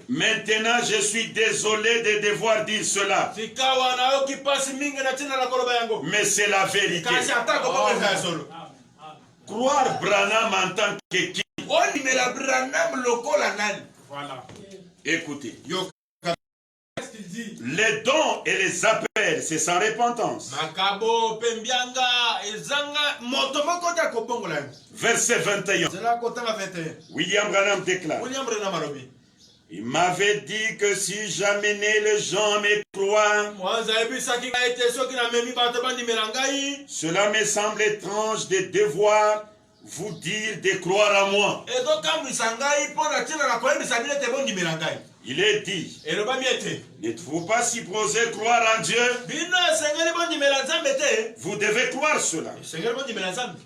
[SPEAKER 6] Maintenant, je suis désolé de devoir dire cela, mais c'est la vérité. Croire Branham en tant que qui? Voilà. Écoutez. Les dons et les appels, c'est sans repentance. Verset 21. William Branham déclare. Il m'avait dit que si j'amenais les gens à me croire, cela me semble étrange de devoir vous dire de croire en moi. Il est dit, n'êtes-vous pas supposé croire en Dieu? Vous devez croire cela.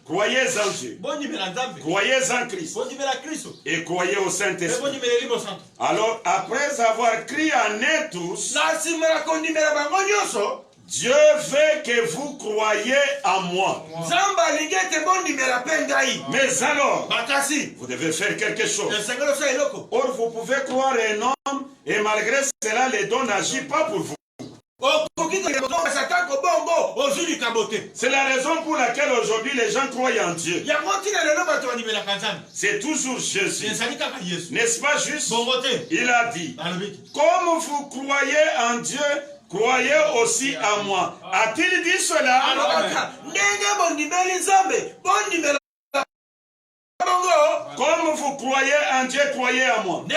[SPEAKER 6] Croyez en Dieu. Croyez en Christ. Et croyez au Saint-Esprit. Alors, après avoir crié en eux tous, Dieu veut que vous croyiez en moi. Mais alors, vous devez faire quelque chose. Or, vous pouvez croire un homme et malgré cela, les dons n'agissent pas pour vous. C'est la raison pour laquelle aujourd'hui les gens croient en Dieu. C'est toujours Jésus. N'est-ce pas juste? Il a dit, comme vous croyez en Dieu, croyez aussi en moi. A-t-il dit cela? Comme vous croyez en Dieu, croyez en moi. Ce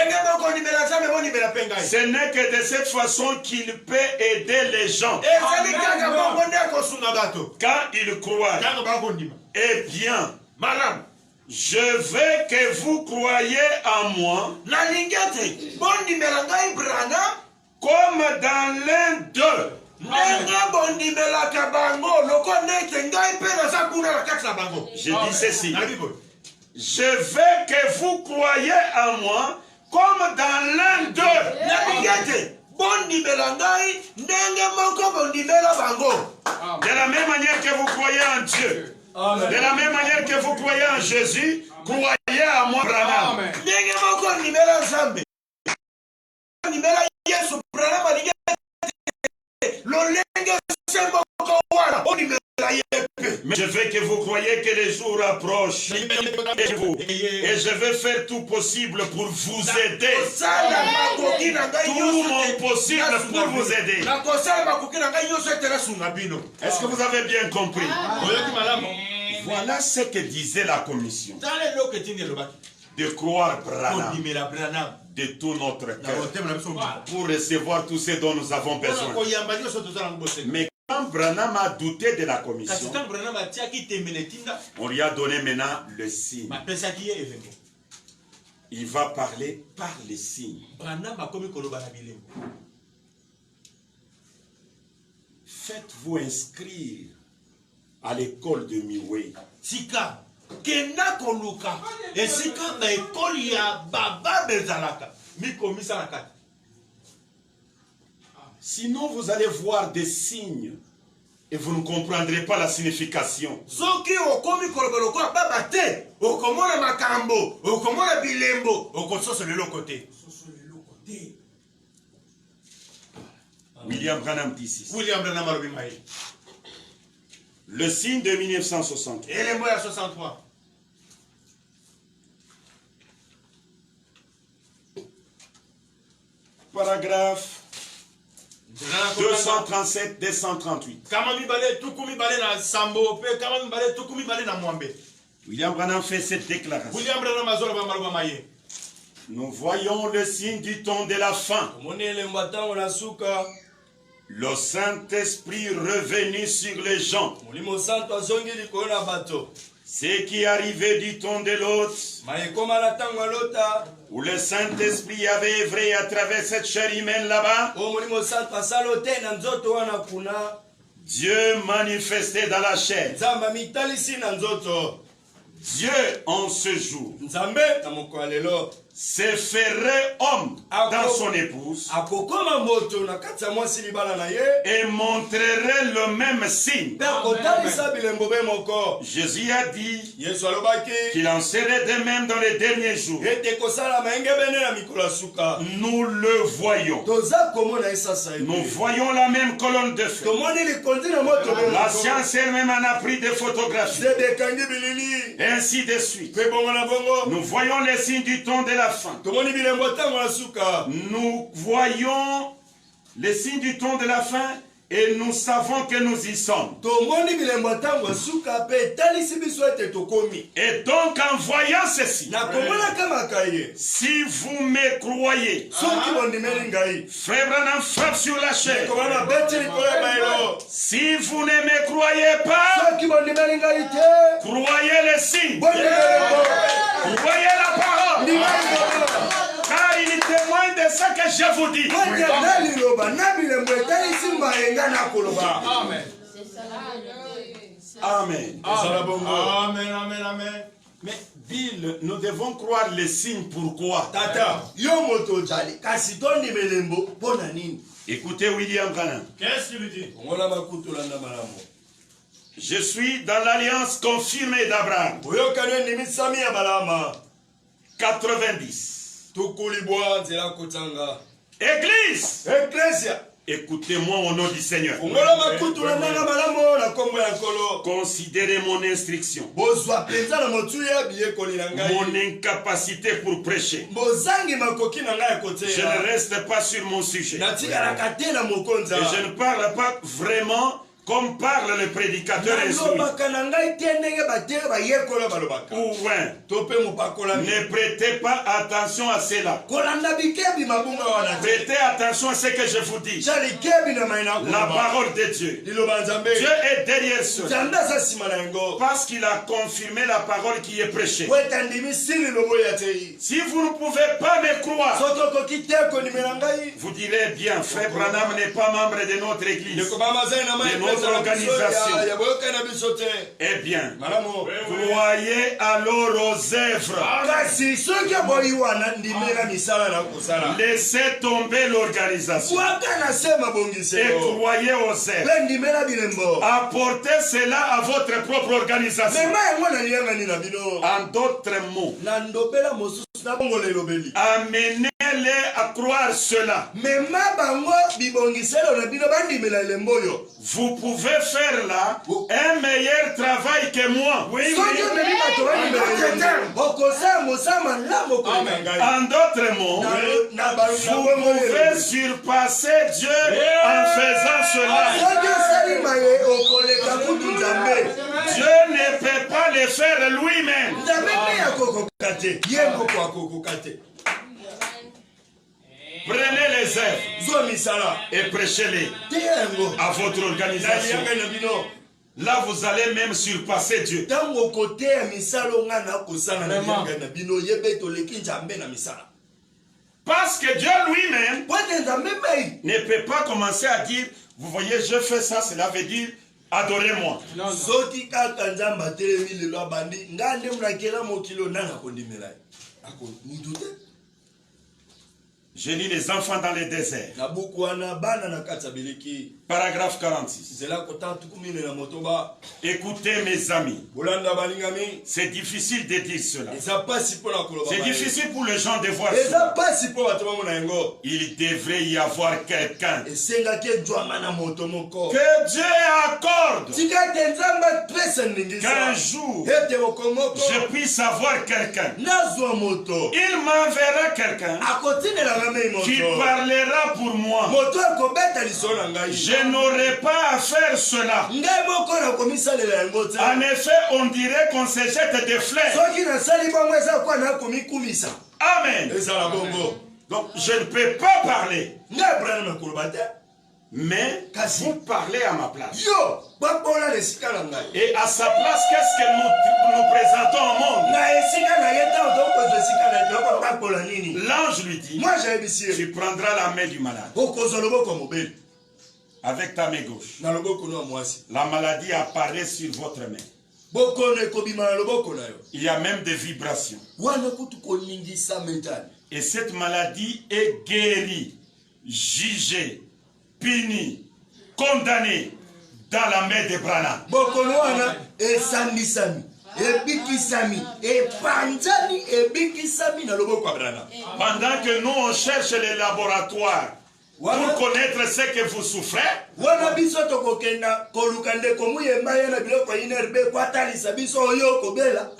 [SPEAKER 6] n'est que de cette façon qu'il peut aider les gens. Quand ils croient. Eh bien, je veux que vous croyiez en moi comme dans l'un d'eux. Je dis ceci. Je veux que vous croyiez en moi comme dans l'un d'eux. De la même manière que vous croyez en Dieu, de la même manière que vous croyez en Jésus, croyez en moi, Branham. Mais je veux que vous croyiez que les jours approchent et je vais faire tout possible pour vous aider. Tout mon possible pour vous aider. Est-ce que vous avez bien compris? Voilà ce que disait la commission. De croire Branham de tout notre cœur pour recevoir tout ce dont nous avons besoin. Mais quand Branham a douté de la commission, on lui a donné maintenant le signe. Il va parler par les signes. Faites-vous inscrire à l'école de Miwei. Sinon vous allez voir des signes et vous ne comprendrez pas la signification. William Branham dit ici. Le signe de 1960. Paragraphe 237-238. William Branham fait cette déclaration. Nous voyons le signe du temps de la fin. Le Saint-Esprit revenu sur les gens. Ce qui arrivait du temps de l'autre, où le Saint-Esprit avait œuvré à travers cette chair humaine là-bas, Dieu manifestait dans la chair. Dieu en ce jour se ferait homme dans son épouse et montrerait le même signe. Jésus a dit qu'il en serait de même dans les derniers jours. Nous le voyons. Nous voyons la même colonne de feu. La science elle-même en a pris des photographies. Et ainsi de suite. Nous voyons les signes du temps de la fin. Nous voyons les signes du temps de la fin et nous savons que nous y sommes. Et donc en voyant ceci, si vous me croyez, Frère Branham frappe sur la chair. Si vous ne me croyez pas, croyez les signes. Croyez la parole. Car il témoigne de ce que je vous dis. Amen.
[SPEAKER 1] Amen, amen, amen.
[SPEAKER 6] Mais Bill, nous devons croire les signes. Pourquoi? Écoutez William Branham.
[SPEAKER 1] Qu'est-ce qu'il dit?
[SPEAKER 6] Je suis dans l'alliance confirmée d'Abraham. 90. Église. Écoutez-moi au nom du Seigneur. Considérez mon instruction, mon incapacité pour prêcher. Je ne reste pas sur mon sujet. Et je ne parle pas vraiment comme parle le prédicateur instruit. Ou ne prêtez pas attention à cela. Prêtez attention à ce que je vous dis. La parole de Dieu. Dieu est derrière cela. Parce qu'il a confirmé la parole qui est prêchée. Si vous ne pouvez pas me croire, vous direz bien, frère Branham n'est pas membre de notre église, de notre organisation. Eh bien, croyez alors aux œuvres. Laissez tomber l'organisation et croyez aux œuvres. Apportez cela à votre propre organisation. En d'autres mots, amenez-les à croire cela. Vous pouvez faire là un meilleur travail que moi. En d'autres mots, vous pouvez surpasser Dieu en faisant cela. Dieu ne peut pas le faire lui-même. Prenez les œuvres et prêchez-les à votre organisation. Là, vous allez même surpasser Dieu. Parce que Dieu lui-même ne peut pas commencer à dire, vous voyez, je fais ça, cela veut dire, adorez-moi. Je lis les enfants dans les déserts. Paragraphe 46. Écoutez mes amis. C'est difficile de dire cela. C'est difficile pour les gens de voir cela. Il devrait y avoir quelqu'un que Dieu accorde qu'un jour je puisse avoir quelqu'un. Il m'enverra quelqu'un qui parlera pour moi. Je n'aurai pas à faire cela. En effet, on dirait qu'on se jette des fleurs. Amen. Donc, je ne peux pas parler. Mais vous parlez à ma place. Et à sa place, qu'est-ce que nous présentons au monde? L'ange lui dit, tu prendras la main du malade avec ta main gauche. La maladie apparaît sur votre main. Il y a même des vibrations. Et cette maladie est guérie, jugée, punie, condamnée dans la main de Branham. Pendant que nous on cherche les laboratoires pour connaître ce que vous souffrez,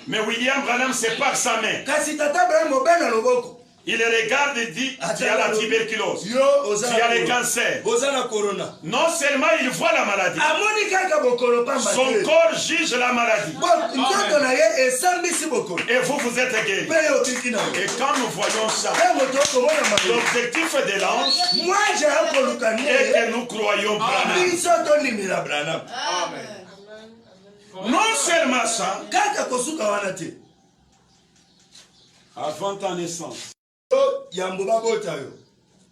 [SPEAKER 6] mais William Branham sépare sa main. Il regarde et dit, tu as la tuberculose, tu as le cancer. Non seulement il voit la maladie, son corps juge la maladie. Et vous, vous êtes guéri. Et quand nous voyons ça, l'objectif de l'ange est que nous croyons Branham. Non seulement ça, avant ta naissance,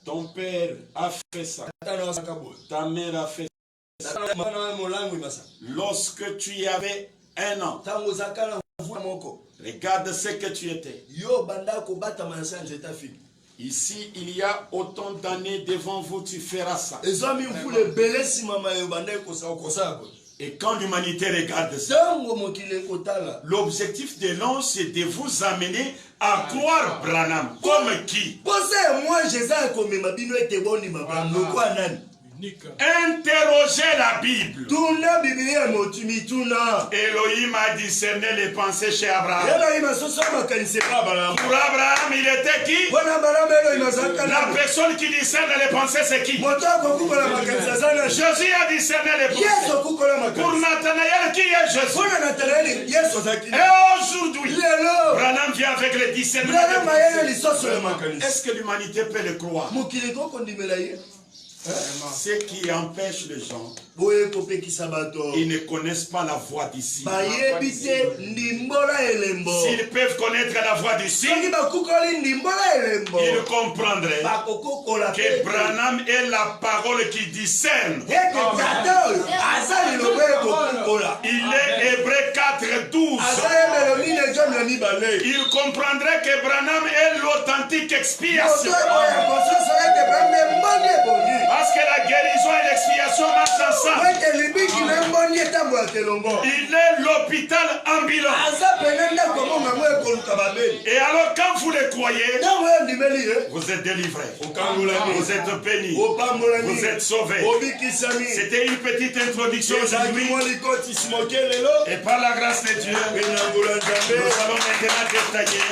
[SPEAKER 6] ton père a fait ça, ta mère a fait ça. Lorsque tu avais 1 an, regarde ce que tu étais. Ici, il y a autant d'années devant vous, tu feras ça. Et quand l'humanité regarde ça, l'objectif de l'ange, c'est de vous amener à croire Branham. Comme qui? Interrogez la Bible.
[SPEAKER 5] Tuna Biblia motumi tuna.
[SPEAKER 6] Elohim a discerné les pensées chez Abraham.
[SPEAKER 5] Pour
[SPEAKER 6] Pour Abraham, il était qui? La personne qui discerne les pensées, c'est qui? Jésus a discerné les pensées. Pour Nathanaël, qui est Jésus? Et aujourd'hui, Branham vient avec le discernement. Est-ce que l'humanité peut le croire? Ce qui empêche les gens, ils ne connaissent pas la voix d'ici. S'ils peuvent connaître la voix d'ici, ils comprendraient que Branham est la parole qui discerne. Il est Hébreu 4:12. Il comprendrait que Branham est l'authentique expiation. Parce que la guérison et l'expiation marchent ensemble. Il est l'hôpital ambulant. Et alors quand vous le croyez, vous êtes délivrés. Vous êtes bénis. Vous êtes sauvés. C'était une petite introduction aujourd'hui. Et par la grâce de Dieu, nous allons maintenant détailler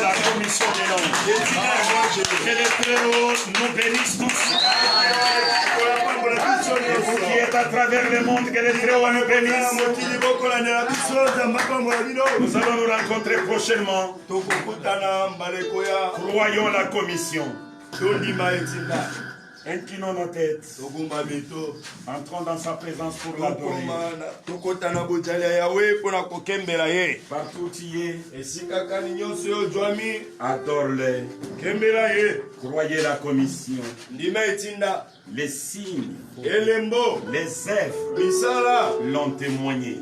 [SPEAKER 6] la commission des langues. Que les Très-Haut nous bénisse tous. Et vous qui êtes à travers le monde, que les Très-Haut nous bénissent. Nous allons nous rencontrer prochainement. Croyons la commission. Inclinons nos têtes. Entrons dans sa présence pour l'adorer. Partout où tu es, adore-le. Croyez la commission. Les signes, les œuvres l'ont témoigné,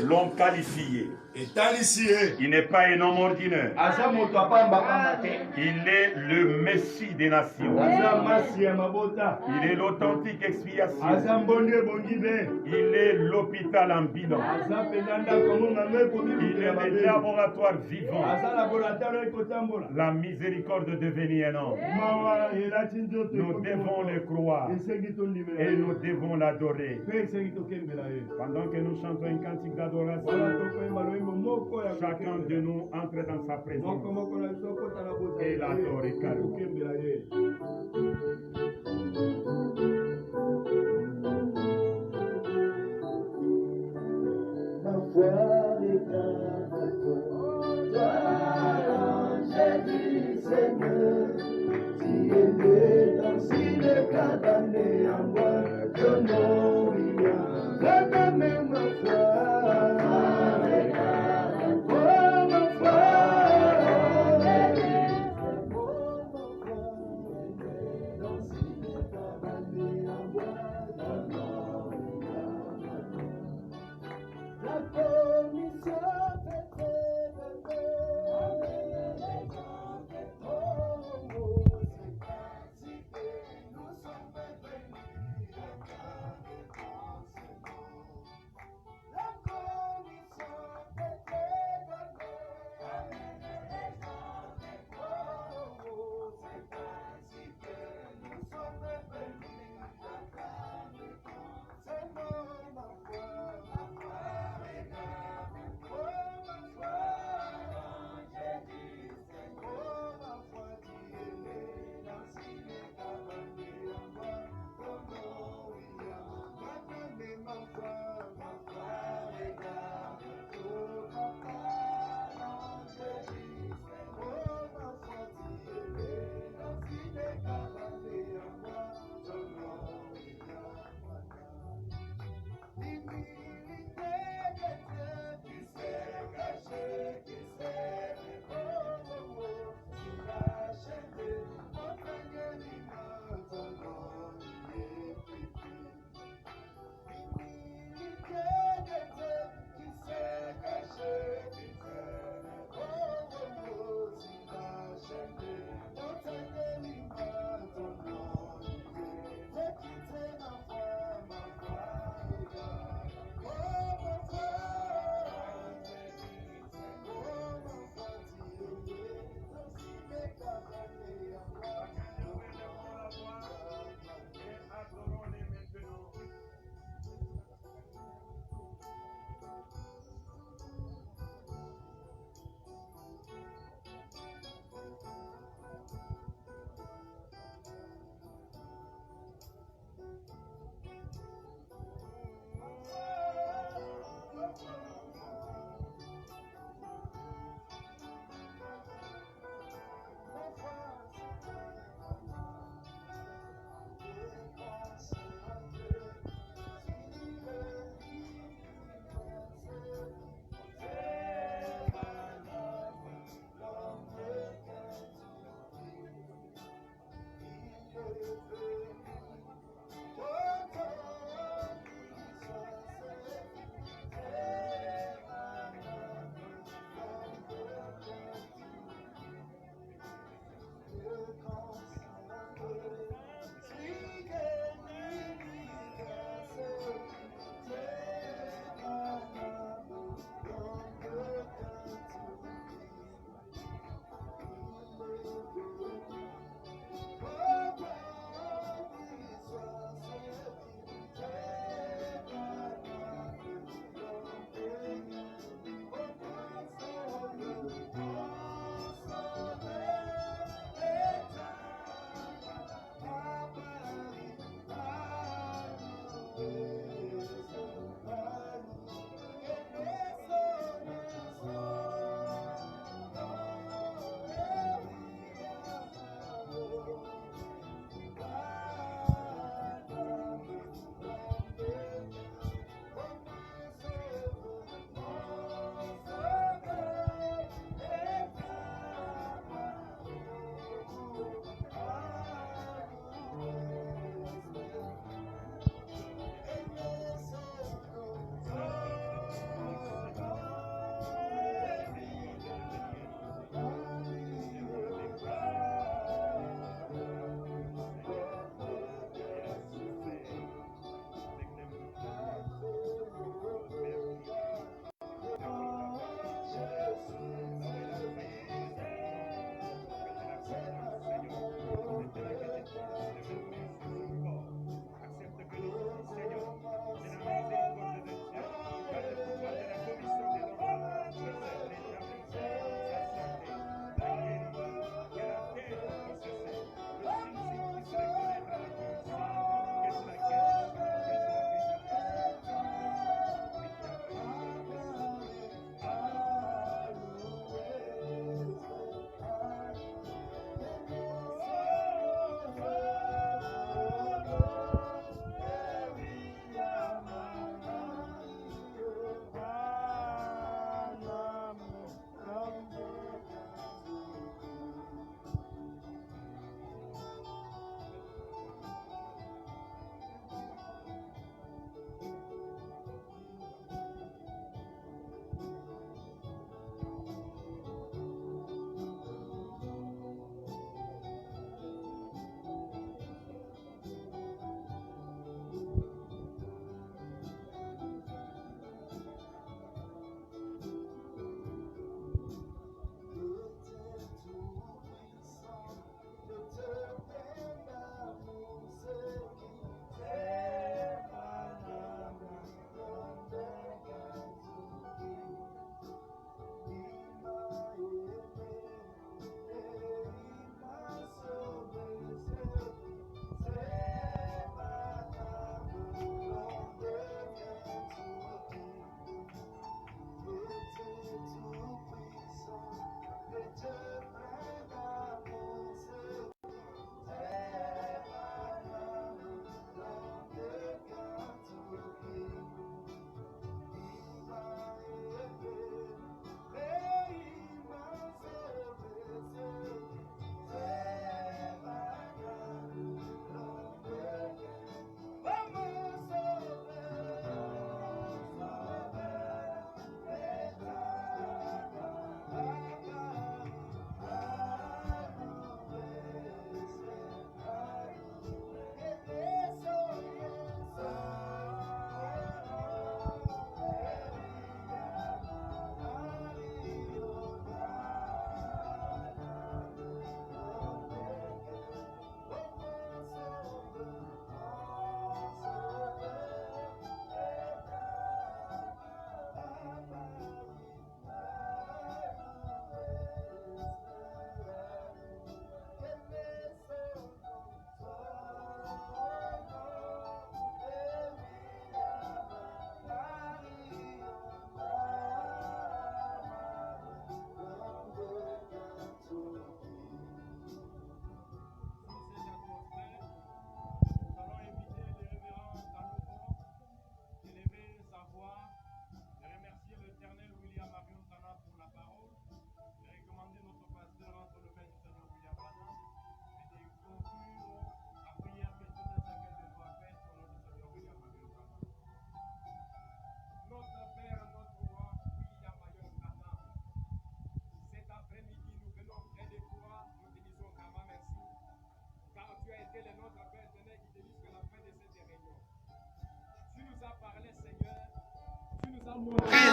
[SPEAKER 6] l'ont qualifié. Il n'est pas un homme ordinaire. Il est le Messie des nations. Il est l'authentique expiation. Il est l'hôpital ambulant. Il est le laboratoire vivant. La miséricorde devenue un homme. Nous devons le croire et nous devons l'adorer. Pendant que nous chantons un cantique d'adoration, chacun de nous entre dans sa présence et l'adore et calme.
[SPEAKER 2] Ma foi regarde toi, l'ange du Seigneur, si elle est dans si le cabané à moi, je n'en rien. Redonne ma foi.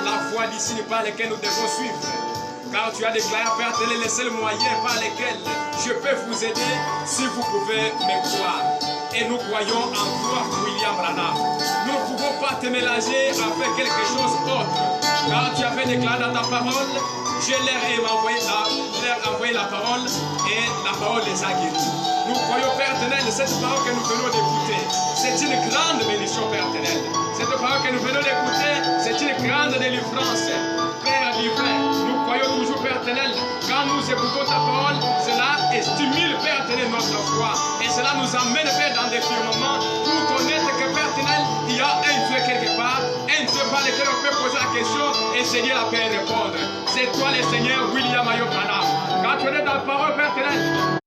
[SPEAKER 7] La voie d'ici par laquelle nous devons suivre. Car tu as déclaré, Père éternel, les seuls moyens par lesquels je peux vous aider si vous pouvez me croire. Et nous croyons en toi, William Branham. Nous ne pouvons pas te mélanger avec quelque chose d'autre. Car tu avais déclaré dans ta parole, je leur ai envoyé la parole et la parole les a guéris. Nous croyons, Père éternel, cette parole que nous venons d'écouter. C'est une grande bénédiction, Père éternel. Cette parole que nous venons d'écouter, c'est une grande délivrance. Père divin, nous croyons toujours, Père éternel, quand nous écoutons ta parole, cela stimule, Père éternel, notre foi. Et cela nous amène, Père, dans des firmaments pour connaître que, Père éternel, il y a un Dieu quelque part, un Dieu par lequel on peut poser la question et Seigneur la paix répondre. C'est toi, le Seigneur William Ayo Branham. Quand tu es dans la parole, Père éternel,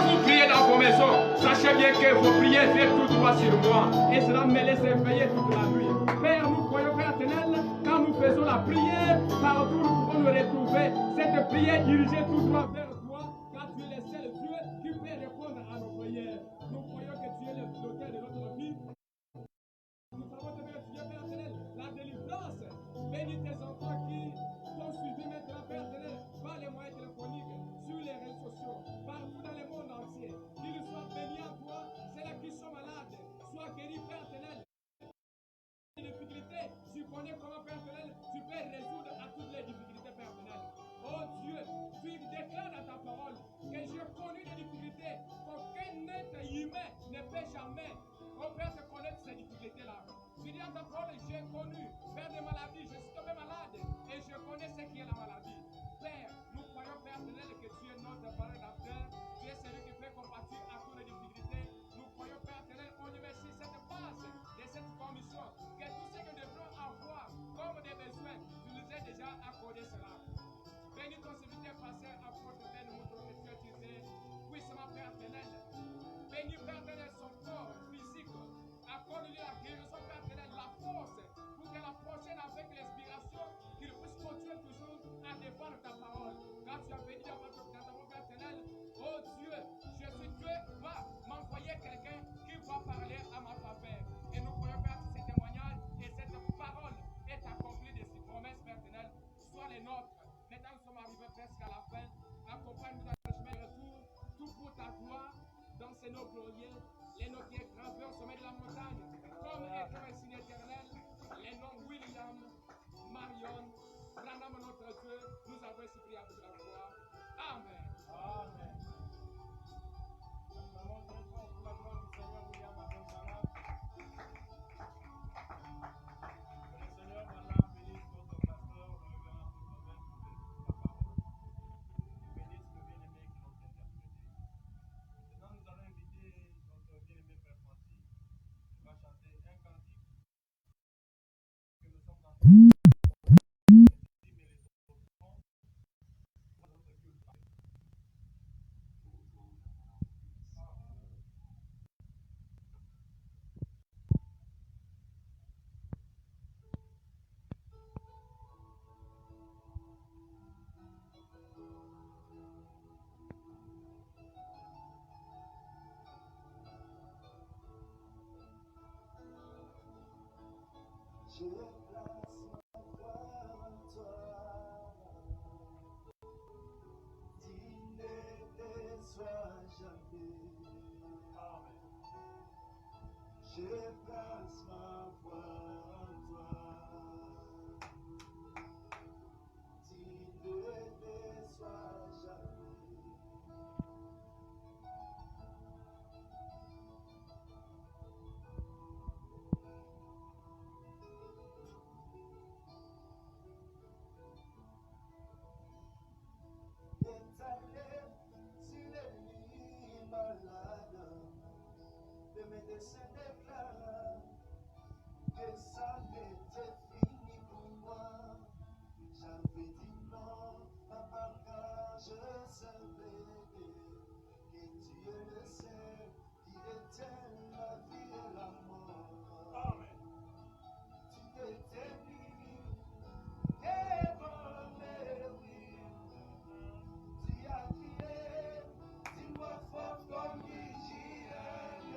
[SPEAKER 7] vous priez dans vos maisons, sachez bien que vos prières viennent tout droit sur moi. Et cela me laisse veiller toute la nuit. Père, nous croyons, Père éternel, quand nous faisons la prière, partout nous pouvons nous retrouver. Cette prière dirigée tout droit vers toi, car tu es le seul Dieu qui peut répondre à nos prières. Nous croyons que tu es l'auteur de notre vie. Nous savons que tu es, Père éternel, la délivrance. Bénis tes enfants qui sont suivis maintenant, Père éternel, par les moyens téléphoniques, sur les réseaux sociaux, partout dans le monde entier. Qu'ils soient bénis en toi, ceux qui sont malades, soient guéris, Père éternel. Difficultés, tu connais comment, Père éternel, tu peux résoudre à toutes les difficultés, Père éternel. Oh Dieu, tu déclares dans ta parole que j'ai connu des difficultés qu'aucun être humain ne peut jamais. Oh Père, se connaître ces difficultés-là. Tu dis dans ta parole, j'ai connu, Père, des maladies, je suis tombé malade et je connais ce qui est la maladie. Père, nous croyons, Père éternel, que tu es notre parole d'acteur, tu es celui qui peut compatir à toutes les difficultés. Nous croyons, Père éternel, on remercie cette base de cette commission, que tout ce que nous devons avoir comme des besoins, tu nous as déjà accordé cela. Bénis ton serviteur, pasteur, apôtre, Père, nous montrons que tu es utilisé puissamment, Père éternel. Bénis, Père éternel, son corps physique. Accorde-lui la guérison, Père éternel, la force, pour que la prochaine, avec l'inspiration, qu'il puisse continuer toujours à défendre ta parole. Car tu as béni dans ta parole, Père éternel. Oh Dieu, je suis Dieu, va m'envoyer quelqu'un qui va parler à ma faveur. Et nous croyons, Père, que ce témoignage et cette parole est accomplie de ces promesses, Père éternel, soit les nôtres. Maintenant, nous sommes arrivés presque à la fin. Accompagne-nous dans le chemin de retour, tout pour ta gloire, dans ces noms glorieux, les noms qui est gravés au sommet de la montagne, comme étant un signe éternel, les noms William, Marion, Branham, notre Dieu, nous avons supplié à toute la foi. Amen. Amen. Nous allons très fort pour la gloire du Seigneur William Marion Branham. Que le Seigneur Branham bénisse notre pasteur, le révérend Théodore, pour la parole. Et bénisse le bien-aimé qui l'ont interprété. Maintenant, nous allons inviter notre bien-aimé Père Francis, qui va chanter un cantique que nous sommes en train de
[SPEAKER 2] Je place ma foi en toi, dis ne déçois jamais. Je place ma foi en toi, dis ne déçois jamais. Étalé sur les lits malades, le médecin déclara que ça n'était fini pour moi. J'avais dit non, papa, car je savais que tu es le seul qui détient la vie et la mort. Amen. Tu t'étais mis et oui. Tu as crié, dis-moi fort comme dit J.L.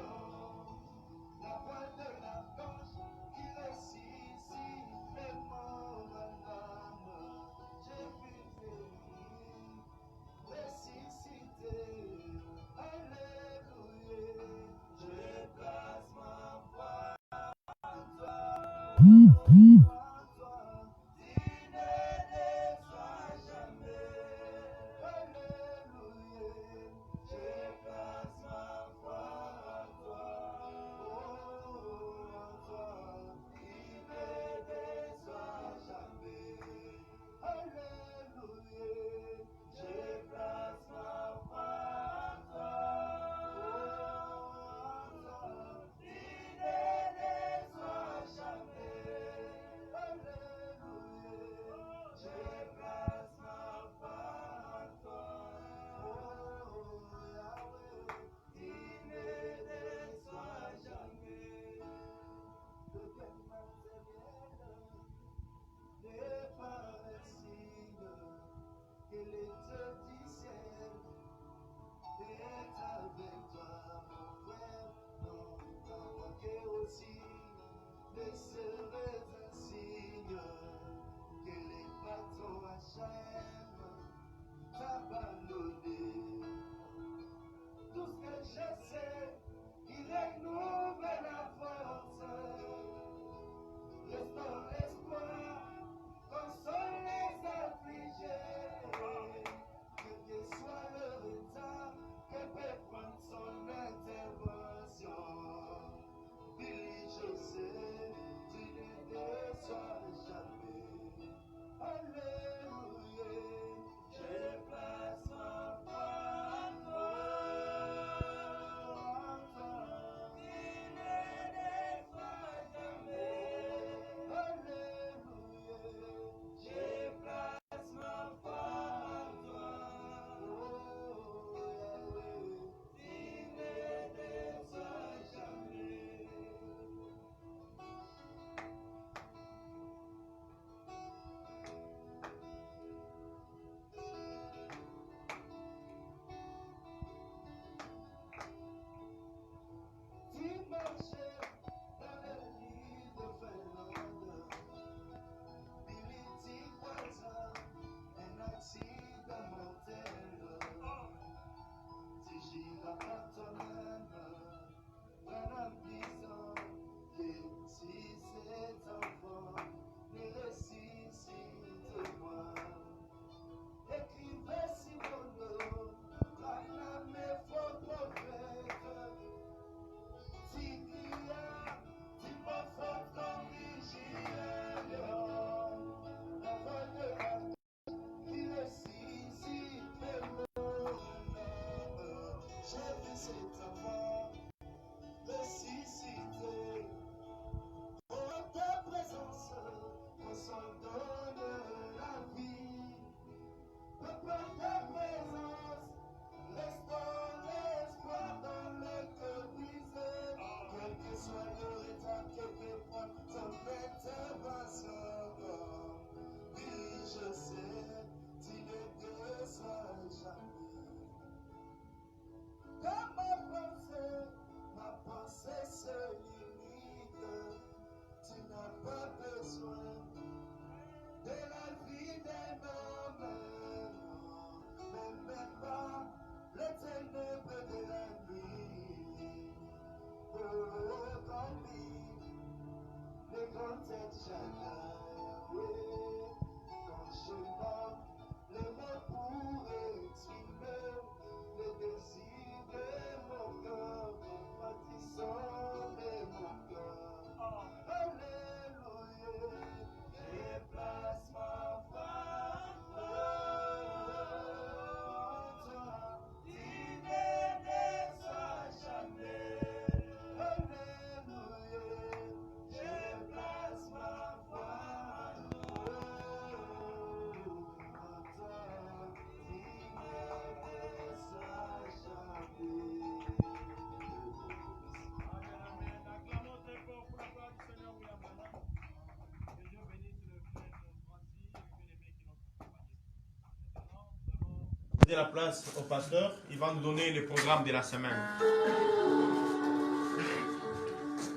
[SPEAKER 4] De la place au pasteur, il va nous donner le programme de la semaine.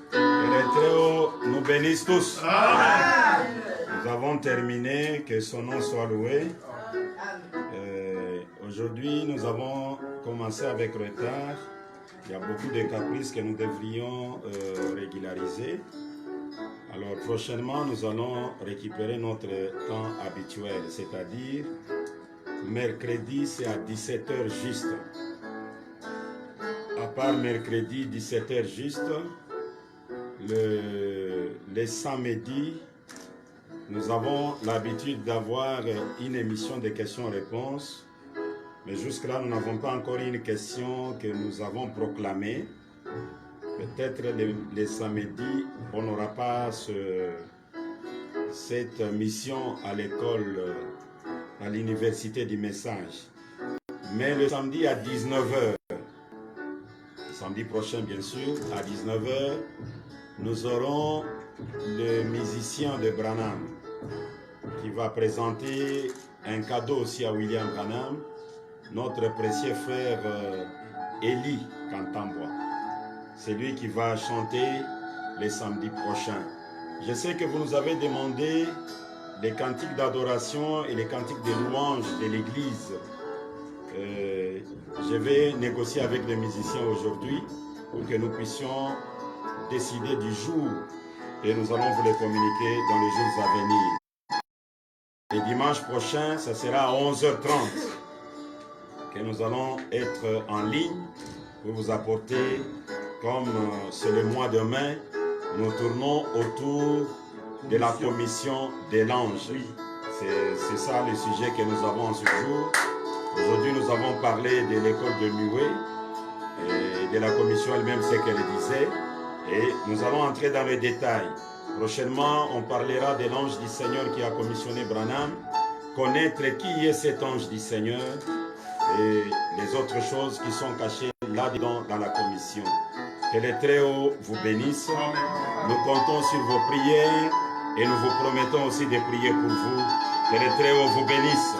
[SPEAKER 6] Que les Très-Hauts nous bénissent tous. Amen. Nous avons terminé, que son nom soit loué. Aujourd'hui, nous avons commencé avec retard. Il y a beaucoup de caprices que nous devrions régulariser.
[SPEAKER 8] Alors prochainement, nous allons récupérer notre temps habituel, c'est-à-dire mercredi, c'est à 17h juste. À part mercredi, 17h juste, les samedis, nous avons l'habitude d'avoir une émission de questions-réponses. Mais jusque-là, nous n'avons pas encore une question que nous avons proclamée. Peut-être les samedis, on n'aura pas cette mission à l'école, à l'université du message. Mais le samedi à 19h, samedi prochain bien sûr, à 19h, nous aurons le musicien de Branham qui va présenter un cadeau aussi à William Branham, notre précieux frère Eli Kantambwa. C'est lui qui va chanter les samedis prochains. Je sais que vous nous avez demandé les cantiques d'adoration et les cantiques de louange de l'église. Je vais négocier avec les musiciens aujourd'hui pour que nous puissions décider du jour et nous allons vous les communiquer dans les jours à venir. Et dimanche prochain, ça sera à 11h30 que nous allons être en ligne pour vous apporter, comme c'est le mois de mai, nous tournons autour de la commission des langes. C'est ça le sujet que nous avons ce jour. Aujourd'hui, nous avons parlé de l'école de Mué et de la commission elle-même, ce qu'elle disait. Et nous allons entrer dans les détails. Prochainement, on parlera de l'ange du Seigneur qui a commissionné Branham, connaître qui est cet ange du Seigneur et les autres choses qui sont cachées là-dedans dans la commission. Que les Très-Hauts vous bénissent. Nous comptons sur vos prières et nous vous promettons aussi de prier pour vous. Que les Très-Hauts vous bénissent.